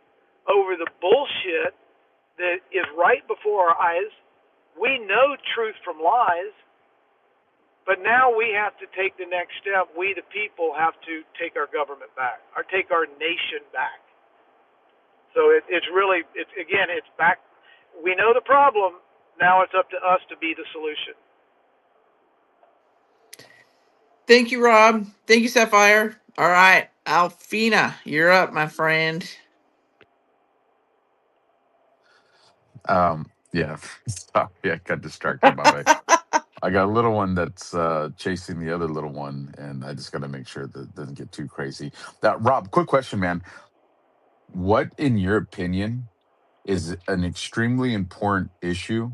over the bullshit that is right before our eyes. We know truth from lies, but now we have to take the next step. We, the people, have to take our government back, or take our nation back. So it's back. We know the problem. Now it's up to us to be the solution. Thank you, Rob. Thank you, Sapphire. All right, Alfina, you're up, my friend. Yeah. Sorry, I got distracted by I got a little one that's chasing the other little one, and I just got to make sure that it doesn't get too crazy. Rob, quick question, man. What, in your opinion, is an extremely important issue,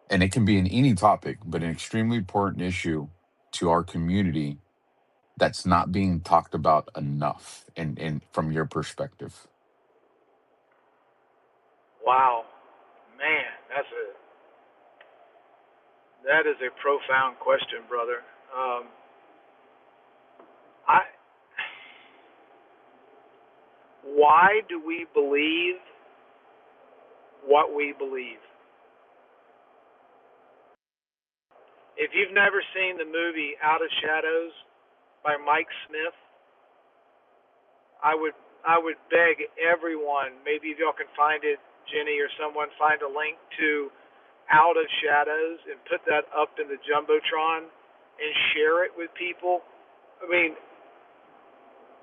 and it can be in any topic, but an extremely important issue to our community that's not being talked about enough, and from your perspective? Wow, man, that is a profound question, brother. Why do we believe what we believe? If you've never seen the movie Out of Shadows by Mike Smith, I would I would beg everyone, maybe if y'all can find it, Jenny or someone, find a link to Out of Shadows and put that up in the Jumbotron and share it with people. I mean,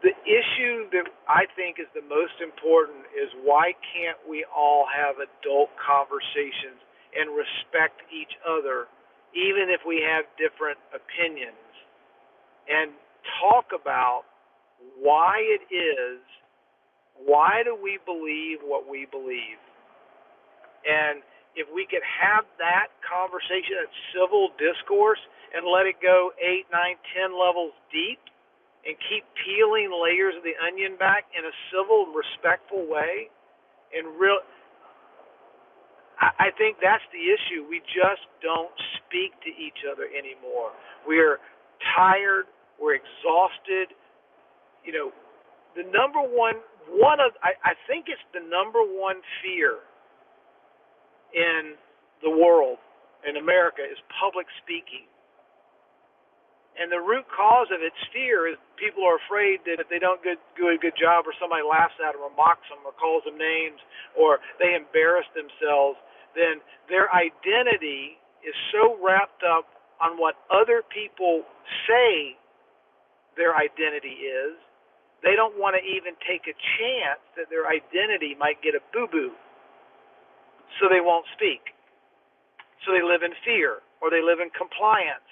the issue that I think is the most important is why can't we all have adult conversations and respect each other, even if we have different opinions, and talk about why it is, why do we believe what we believe? And if we could have that conversation, that civil discourse, and let it go 8, 9, 10 levels deep, and keep peeling layers of the onion back in a civil, respectful way, and I think that's the issue. We just don't speak to each other anymore. We're tired. We're exhausted. You know, the number I think it's the number one fear in the world, in America, is public speaking. And the root cause of its fear is people are afraid that if they don't do a good job, or somebody laughs at them or mocks them or calls them names, or they embarrass themselves, then their identity is so wrapped up on what other people say their identity is, they don't want to even take a chance that their identity might get a boo-boo. So they won't speak. So they live in fear, or they live in compliance,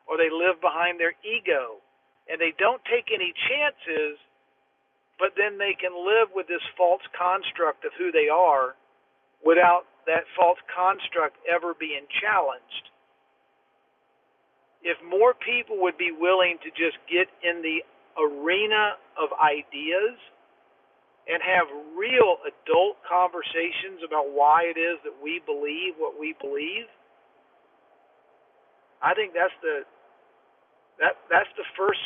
or they live behind their ego, and they don't take any chances, but then they can live with this false construct of who they are without that false construct ever being challenged. If more people would be willing to just get in the arena of ideas and have real adult conversations about why it is that we believe what we believe, I think that's the first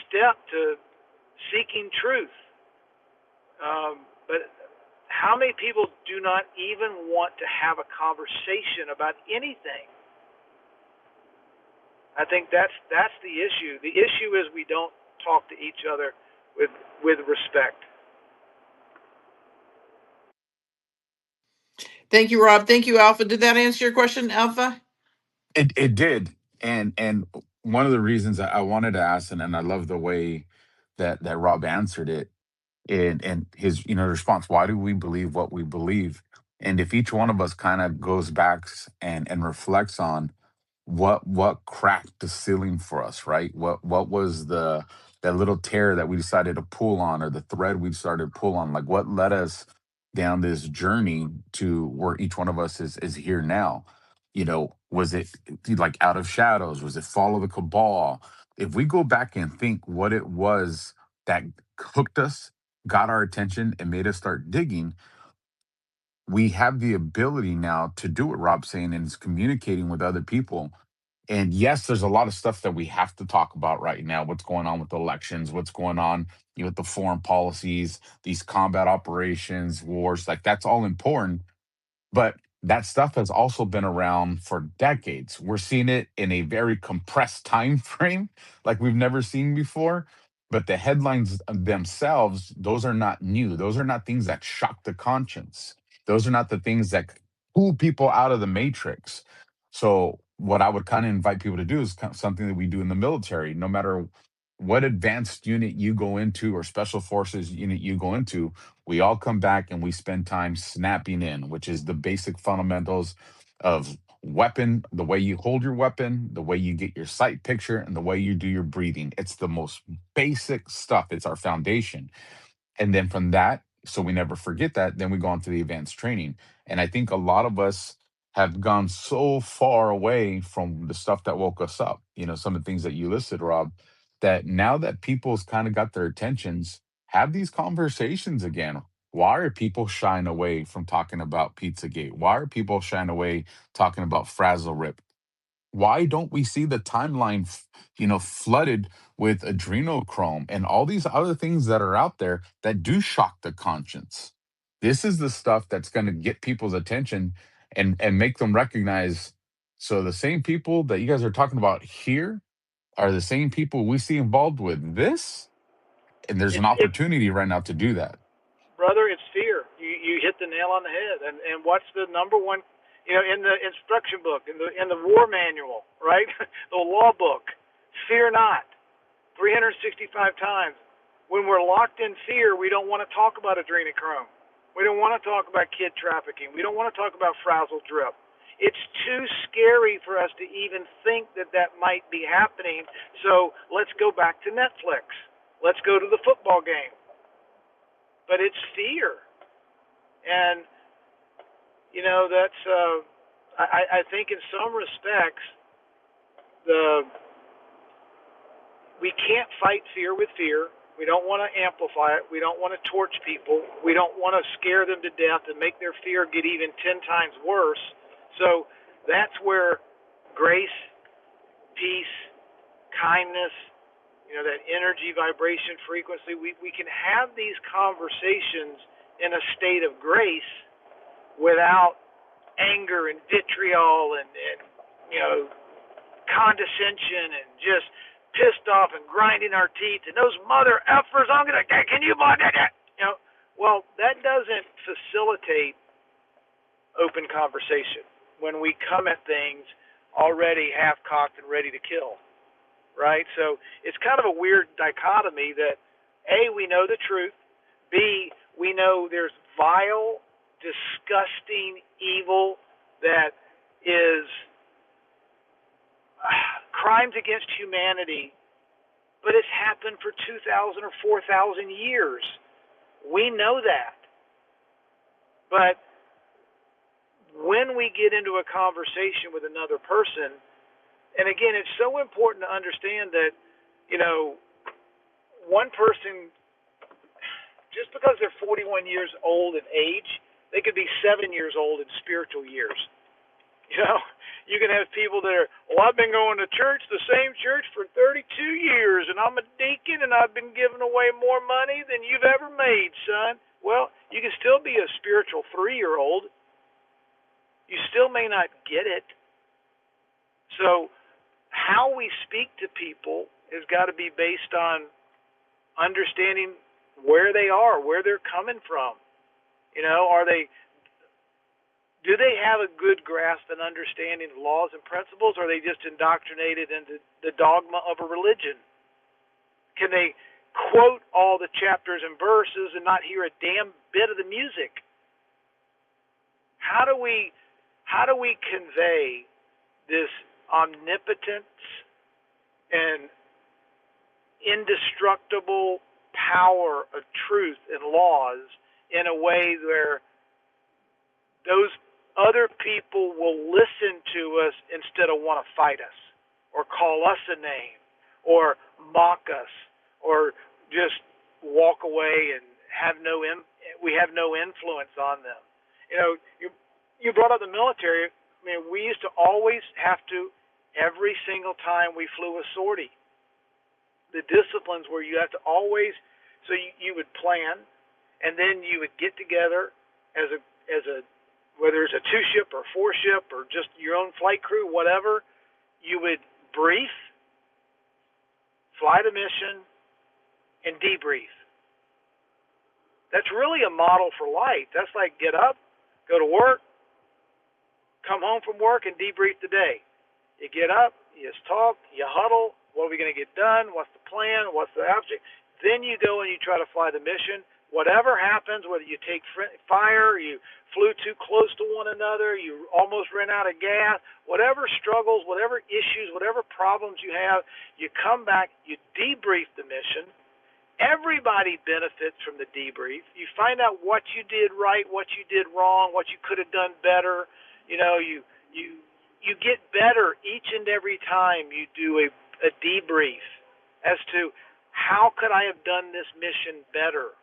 step to seeking truth. But how many people do not even want to have a conversation about anything? I think that's the issue. The issue is we don't talk to each other with respect. Thank you, Rob. Thank you, Alpha. Did that answer your question, Alpha? It did, and one of the reasons I wanted to ask, and I love the way that Rob answered it, and his response. Why do we believe what we believe? And if each one of us kind of goes back and reflects on what cracked the ceiling for us, right? What was that little tear that we decided to pull on, or the thread we started to pull on? Like, what led us down this journey to where each one of us is here now? Was it like Out of Shadows? Was it Fall of the Cabal? If we go back and think what it was that hooked us, got our attention, and made us start digging, we have the ability now to do what Rob's saying, and it's communicating with other people. And yes, there's a lot of stuff that we have to talk about right now. What's going on with elections? What's going on with the foreign policies, these combat operations, wars? Like, that's all important. But that stuff has also been around for decades. We're seeing it in a very compressed time frame, like we've never seen before. But the headlines themselves, those are not new. Those are not things that shock the conscience. Those are not the things that pull people out of the matrix. So, what I would kind of invite people to do is something that we do in the military. No matter what advanced unit you go into, or special forces unit you go into, we all come back and we spend time snapping in, which is the basic fundamentals of weapon, the way you hold your weapon, the way you get your sight picture, and the way you do your breathing. It's the most basic stuff. It's our foundation. And then from that, so we never forget that, then we go on to the advanced training. And I think a lot of us have gone so far away from the stuff that woke us up, some of the things that you listed, Rob, that now that people's kind of got their attentions, have these conversations again. Why are people shying away from talking about Pizzagate? Why are people shying away talking about Frazzle Rip? Why don't we see the timeline, flooded with adrenochrome and all these other things that are out there that do shock the conscience? This is the stuff that's going to get people's attention and make them recognize. So the same people that you guys are talking about here are the same people we see involved with this. And there's an It's opportunity right now to do that. brother, it's fear. You hit the nail on the head. And what's the number one? In the instruction book, in the war manual, right? The law book. Fear not. 365 times. When we're locked in fear, we don't want to talk about adrenochrome. We don't want to talk about kid trafficking. We don't want to talk about frazzle drip. It's too scary for us to even think that might be happening. So let's go back to Netflix. Let's go to the football game. But it's fear. And, that's, I think in some respects, we can't fight fear with fear. We don't want to amplify it. We don't want to torch people. We don't want to scare them to death and make their fear get even 10 times worse. So that's where grace, peace, kindness, that energy, vibration, frequency, we can have these conversations in a state of grace without anger and vitriol and condescension and just pissed off and grinding our teeth and those mother effers, can you buy that? Well, that doesn't facilitate open conversation when we come at things already half-cocked and ready to kill, right? So it's kind of a weird dichotomy that, A, we know the truth, B, we know there's vile, disgusting evil that is crimes against humanity, but it's happened for 2,000 or 4,000 years. We know that. But when we get into a conversation with another person, and again, it's so important to understand that, one person, just because they're 41 years old in age, they could be 7 years old in spiritual years. You can have people that are, I've been going to church, the same church for 32 years, and I'm a deacon, and I've been giving away more money than you've ever made, son. Well, you can still be a spiritual 3-year-old. You still may not get it. So how we speak to people has got to be based on understanding where they are, where they're coming from. Do they have a good grasp and understanding of laws and principles, or are they just indoctrinated into the dogma of a religion? Can they quote all the chapters and verses and not hear a damn bit of the music? How do we convey this omnipotence and indestructible power of truth and laws in a way where those other people will listen to us instead of want to fight us or call us a name or mock us or just walk away and we have no influence on them. You brought up the military. I mean, we used to always have to, every single time we flew a sortie, the disciplines where you have to always, so you would plan, and then you would get together as a whether it's a 2-ship or 4-ship or just your own flight crew, whatever, you would brief, fly the mission, and debrief. That's really a model for life. That's like get up, go to work, come home from work, and debrief the day. You get up, you just talk, you huddle, what are we going to get done, what's the plan, what's the object. Then you go and you try to fly the mission. Whatever happens, whether you take fire, you flew too close to one another, you almost ran out of gas, whatever struggles, whatever issues, whatever problems you have, you come back, you debrief the mission. Everybody benefits from the debrief. You find out what you did right, what you did wrong, what you could have done better. You get better each and every time you do a debrief as to how could I have done this mission better.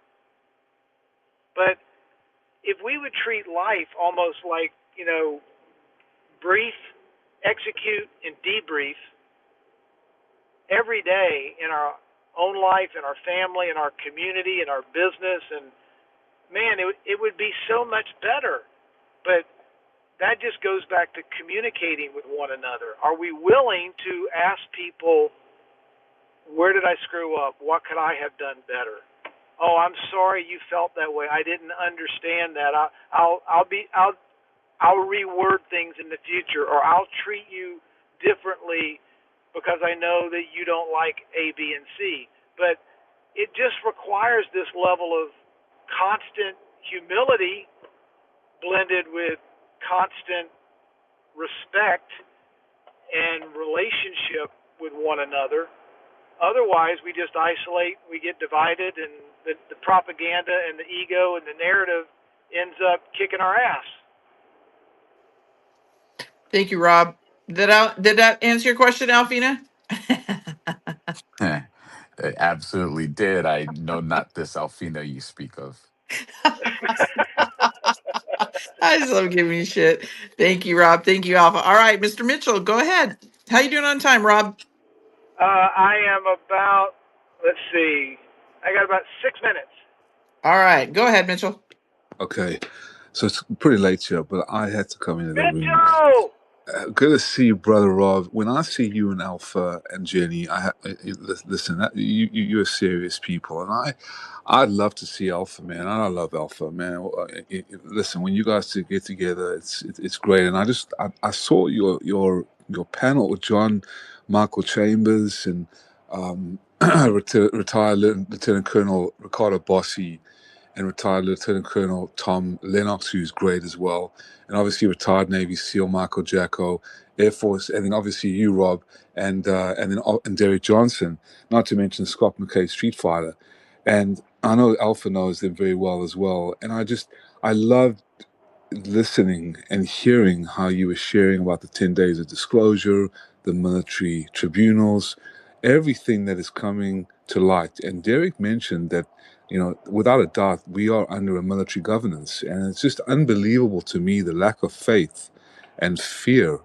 But if we would treat life almost like, brief, execute, and debrief every day in our own life, in our family, in our community, in our business, and man, it would be so much better. But that just goes back to communicating with one another. Are we willing to ask people Where did I screw up? What could I have done better? Oh, I'm sorry you felt that way. I didn't understand that. I'll reword things in the future, or I'll treat you differently because I know that you don't like A, B, and C. But it just requires this level of constant humility blended with constant respect and relationship with one another. Otherwise, we just isolate, we get divided, and the propaganda and the ego and the narrative ends up kicking our ass. Thank you, Rob. Did that answer your question, Alfina? It absolutely did. I know not this Alfina you speak of. I just love giving you shit. Thank you, Rob. Thank you, Alpha. All right, Mr. Mitchell, go ahead. How you doing on time, Rob? I am about, let's see, I got about 6 minutes. All right, go ahead, Mitchell. Okay, so it's pretty late here, but I had to come into the room. Mitchell! Good to see you, brother Rob. When I see you and Alpha and Jenny, listen. You're serious people, and I'd love to see Alpha, man. I love Alpha, man. Listen, when you guys get together, it's great. And I saw your panel with John Michael Chambers and retired Lieutenant Colonel Ricardo Bossi, and retired Lieutenant Colonel Tom Lennox, who's great as well, and obviously retired Navy SEAL Michael Jacko, Air Force, and then obviously you, Rob, and Derek Johnson, not to mention Scott McKay, Street Fighter, and I know Alpha knows them very well as well, and I loved listening and hearing how you were sharing about the 10 days of disclosure, the military tribunals, everything that is coming to light. And Derek mentioned that, without a doubt, we are under a military governance. And it's just unbelievable to me, the lack of faith and fear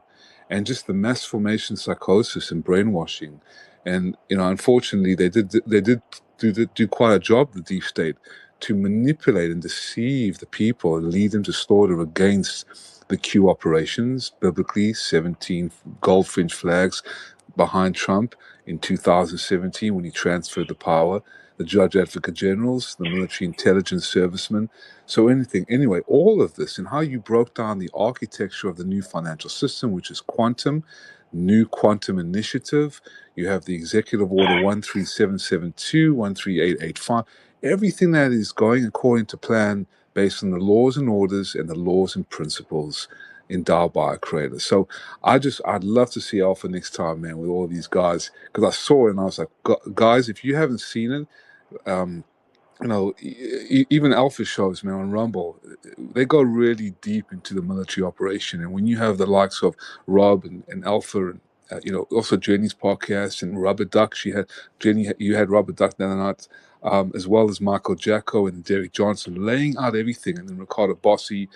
and just the mass formation psychosis and brainwashing. And, unfortunately, they did do quite a job, the deep state, to manipulate and deceive the people and lead them to slaughter against the Q operations, biblically 17 gold fringe flags behind Trump in 2017 when he transferred the power, the judge advocate generals, the military intelligence servicemen. So anyway, all of this and how you broke down the architecture of the new financial system, which is quantum, new quantum initiative. You have the executive order 13772, 13885, everything that is going according to plan based on the laws and orders and the laws and principles endowed by a creator. So I'd love to see Alpha next time, man, with all these guys, because I saw it and I was like, guys, if you haven't seen it, even Alpha shows, man, on Rumble, they go really deep into the military operation. And when you have the likes of Rob and Alpha, and also Jenny's podcast and Rubber Duck, you had Rubber Duck the other night, as well as Michael Jacko and Derek Johnson laying out everything, and then Ricardo Bossi.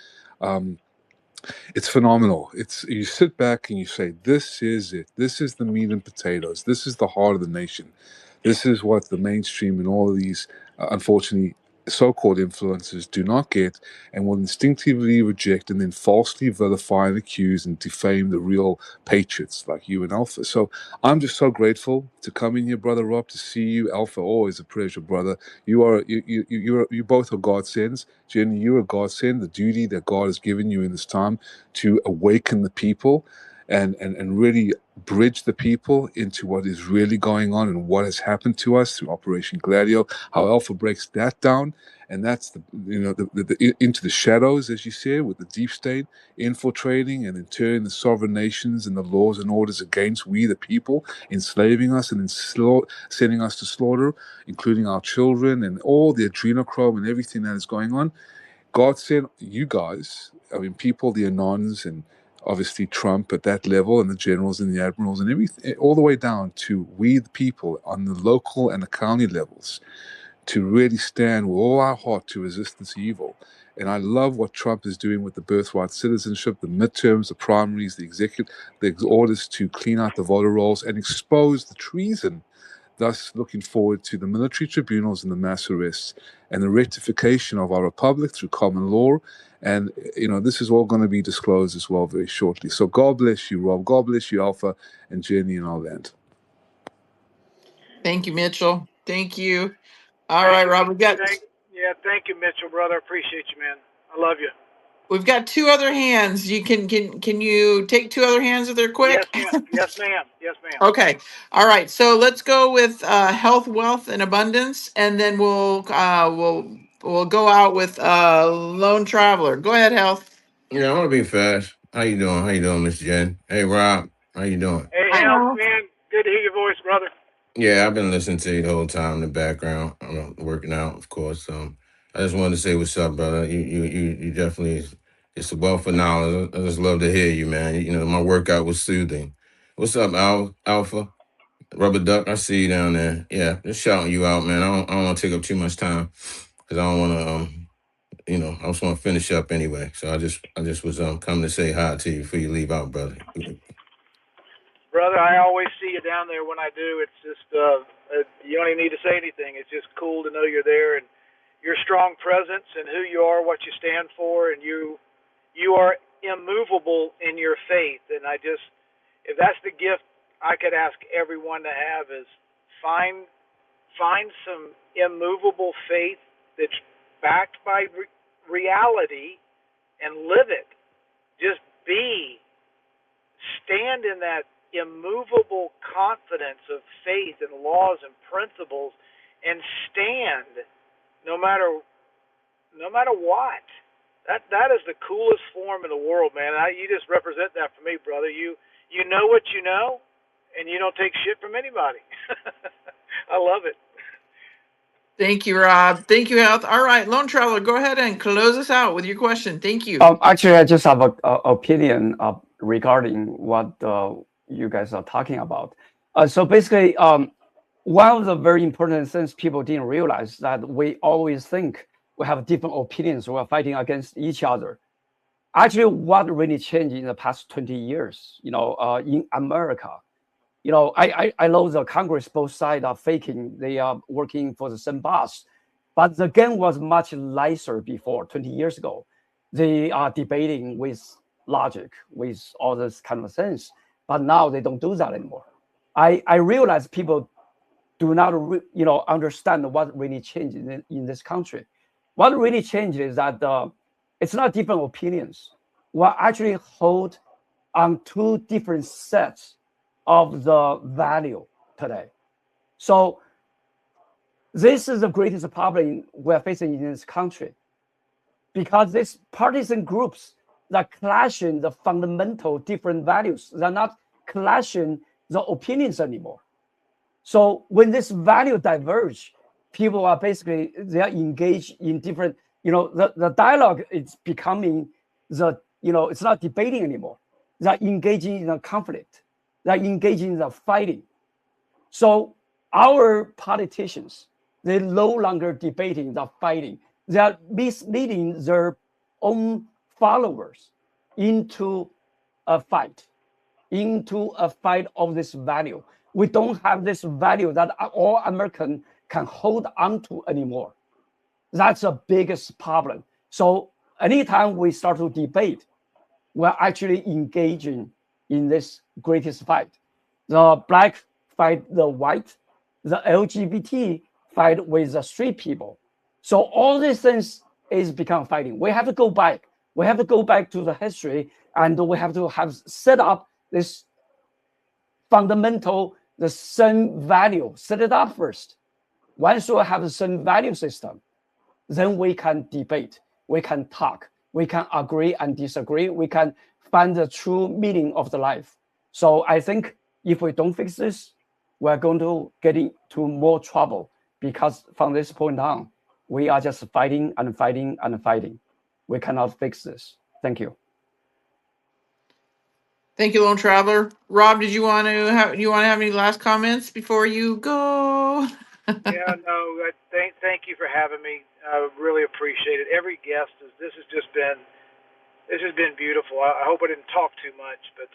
It's phenomenal. You sit back and you say, this is it. This is the meat and potatoes. This is the heart of the nation. This is what the mainstream and all of these, unfortunately, so-called influencers do not get and will instinctively reject and then falsely vilify and accuse and defame the real patriots like you and Alpha. So I'm just so grateful to come in here, Brother Rob, to see you. Alpha, always a pleasure, brother. You both are godsends. Jenny, you're a godsend. The duty that God has given you in this time to awaken the people and really bridge the people into what is really going on and what has happened to us through Operation Gladio, how Alpha breaks that down. And that's into the shadows, as you said, with the deep state infiltrating and then turning the sovereign nations and the laws and orders against we the people, enslaving us and then sending us to slaughter, including our children and all the adrenochrome and everything that is going on. God sent you guys, people, the Anons and obviously Trump at that level and the generals and the admirals and everything, all the way down to we the people on the local and the county levels, to really stand with all our heart to resist this evil. And I love what Trump is doing with the birthright citizenship, the midterms, the primaries, the orders to clean out the voter rolls and expose the treason. Thus, looking forward to the military tribunals and the mass arrests and the rectification of our republic through common law. And, this is all going to be disclosed as well very shortly. So God bless you, Rob. God bless you, Alpha and Jenny, and all that. Thank you, Mitchell. Thank you. All Thank right, you, Rob. thank you, Mitchell, brother. I appreciate you, man. I love you. We've got two other hands. You can you take two other hands if they're Yes, quick? ma'am. Yes, ma'am. Yes, ma'am. Okay. All right. So let's go with health, wealth, and abundance, and then we'll go out with lone traveler. Go ahead, health. Yeah, I want to be fast. How you doing? How you doing, Miss Jen? Hey, Rob. How you doing? Hey, Hi, Health, health. man. Good to hear your voice, brother. Yeah, I've been listening to you the whole time in the background. I'm working out, of course. I just wanted to say what's up, brother. You definitely it's a wealth of knowledge. I just love to hear you, man. You know, my workout was soothing. What's up, Alpha? Rubber Duck, I see you down there. Yeah, just shouting you out, man. I don't want to take up too much time because I don't want to I just want to finish up anyway. So I just was coming to say hi to you before you leave out, brother. Brother, I always see you down there when I do. It's just, you don't even need to say anything. It's just cool to know you're there and your strong presence and who you are, what you stand for, and you are immovable in your faith. And if that's the gift I could ask everyone to have is find some immovable faith that's backed by reality and live it. Just stand in that immovable confidence of faith and laws and principles and stand no matter what. That is the coolest form in the world, man. You just represent that for me, brother. You know what you know, and you don't take shit from anybody. I love it. Thank you, Rob. Thank you, health. All right, lone traveler. Go ahead and close us out with your question. Thank you. Actually, I just have a opinion regarding what you guys are talking about. So basically, one of the very important things people didn't realize that we always think we have different opinions. We're fighting against each other. Actually, what really changed in the past 20 years, in America, I know the Congress, both sides are faking. They are working for the same boss. But the game was much nicer before, 20 years ago. They are debating with logic, with all this kind of things. But now they don't do that anymore. I realize people do not understand what really changed in this country. What really changed is that it's not different opinions. We actually hold on two different sets of the value today. So this is the greatest problem we're facing in this country, because these partisan groups that clashing the fundamental different values, they're not clashing the opinions anymore. So when this value diverge, people are basically, they are engaged in different, the dialogue is becoming it's not debating anymore. They're engaging in a conflict. They're engaging in the fighting. So our politicians, they're no longer debating, they're fighting. They are misleading their own followers into a fight of this value. We don't have this value that all Americans can hold on to anymore. That's the biggest problem. So anytime we start to debate, we're actually engaging in this greatest fight. The black fight the white, the LGBT fight with the straight people. So all these things is become fighting. We have to go back. We have to go back to the history, and we have to have set up this fundamental, the same value, set it up first. Once we have the same value system, then we can debate, we can talk, we can agree and disagree, we can find the true meaning of the life. So I think if we don't fix this, we're going to get into more trouble, because from this point on, we are just fighting and fighting and fighting. We cannot fix this. Thank you. Thank you, lone traveler. Rob, did you want to have any last comments before you go? Yeah, no. Thank you for having me. I really appreciate it. Every guest this has been beautiful. I hope I didn't talk too much, but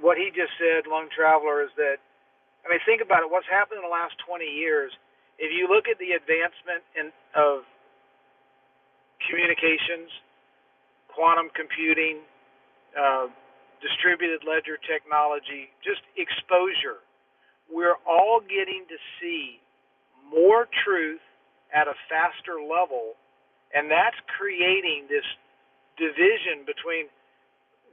what he just said, lone traveler, is that, I mean, think about it. What's happened in the last 20 years? If you look at the advancement of communications, quantum computing, distributed ledger technology, just exposure. we're all getting to see more truth at a faster level, and that's creating this division between,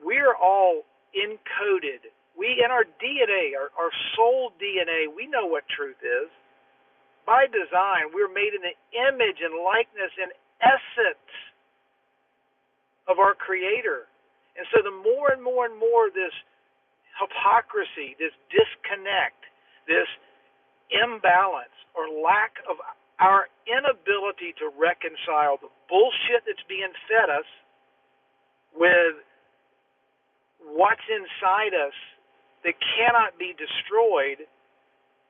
we're all encoded. We, in our DNA, our soul DNA, we know what truth is. By design, we're made in the image and likeness and essence of our Creator. And so the more and more and more this hypocrisy, this disconnect, this imbalance or lack of our inability to reconcile the bullshit that's being fed us with what's inside us that cannot be destroyed,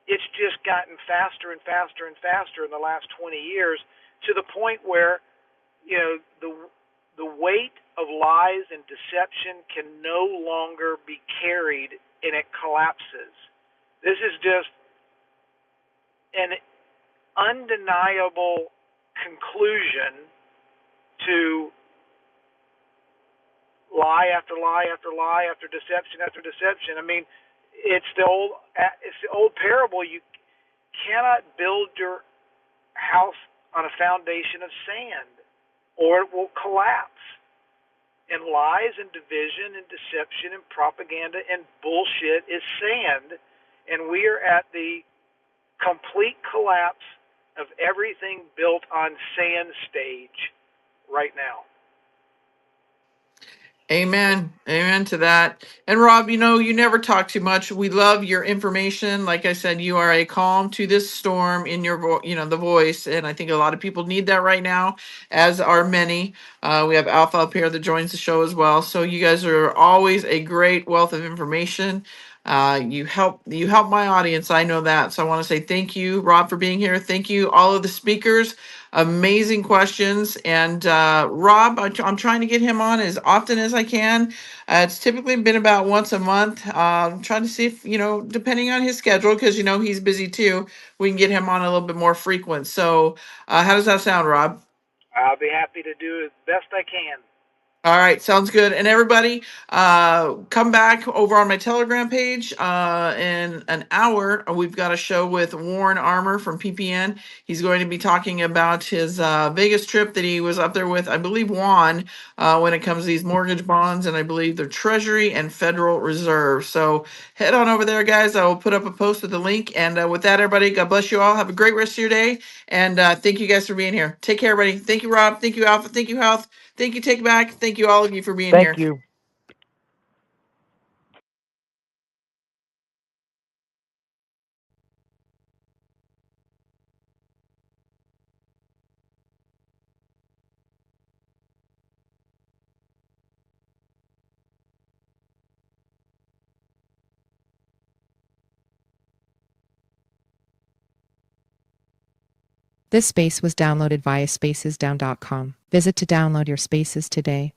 it's just gotten faster and faster and faster in the last 20 years, to the point where, you know, the weight of lies and deception can no longer be carried, and it collapses. This is just an undeniable conclusion to lie after lie after lie after deception after deception. I mean, it's the old parable. You cannot build your house on a foundation of sand, or it will collapse. And lies and division and deception and propaganda and bullshit is sand, and we are at the complete collapse of everything built on sand stage right now. Amen. Amen to that. And Rob, you know, you never talk too much. We love your information. Like I said, you are a calm to this storm in your, the voice. And I think a lot of people need that right now, as are many. We have Alpha up here that joins the show as well. So you guys are always a great wealth of information. You help my audience. I know that. So I want to say thank you, Rob, for being here. Thank you, all of the speakers. Amazing questions. And Rob, I'm trying to get him on as often as I can. It's typically been about once a month. I'm trying to see if, depending on his schedule, because, he's busy too, we can get him on a little bit more frequent. So how does that sound, Rob? I'll be happy to do as best I can. All right, sounds good. And everybody, come back over on my Telegram page in an hour. We've got a show with Warren Armour from PPN. He's going to be talking about his Vegas trip that he was up there with, I believe, Juan, when it comes to these mortgage bonds, and I believe the Treasury and Federal Reserve. So head on over there, guys. I will put up a post with the link. And with that, everybody, God bless you all. Have a great rest of your day. And thank you guys for being here. Take care, everybody. Thank you, Rob. Thank you, Alpha. Thank you, Health. Thank you, Take Back. Thank you, all of you, for being Thank here. you. This space was downloaded via spacesdown.com. Visit to download your spaces today.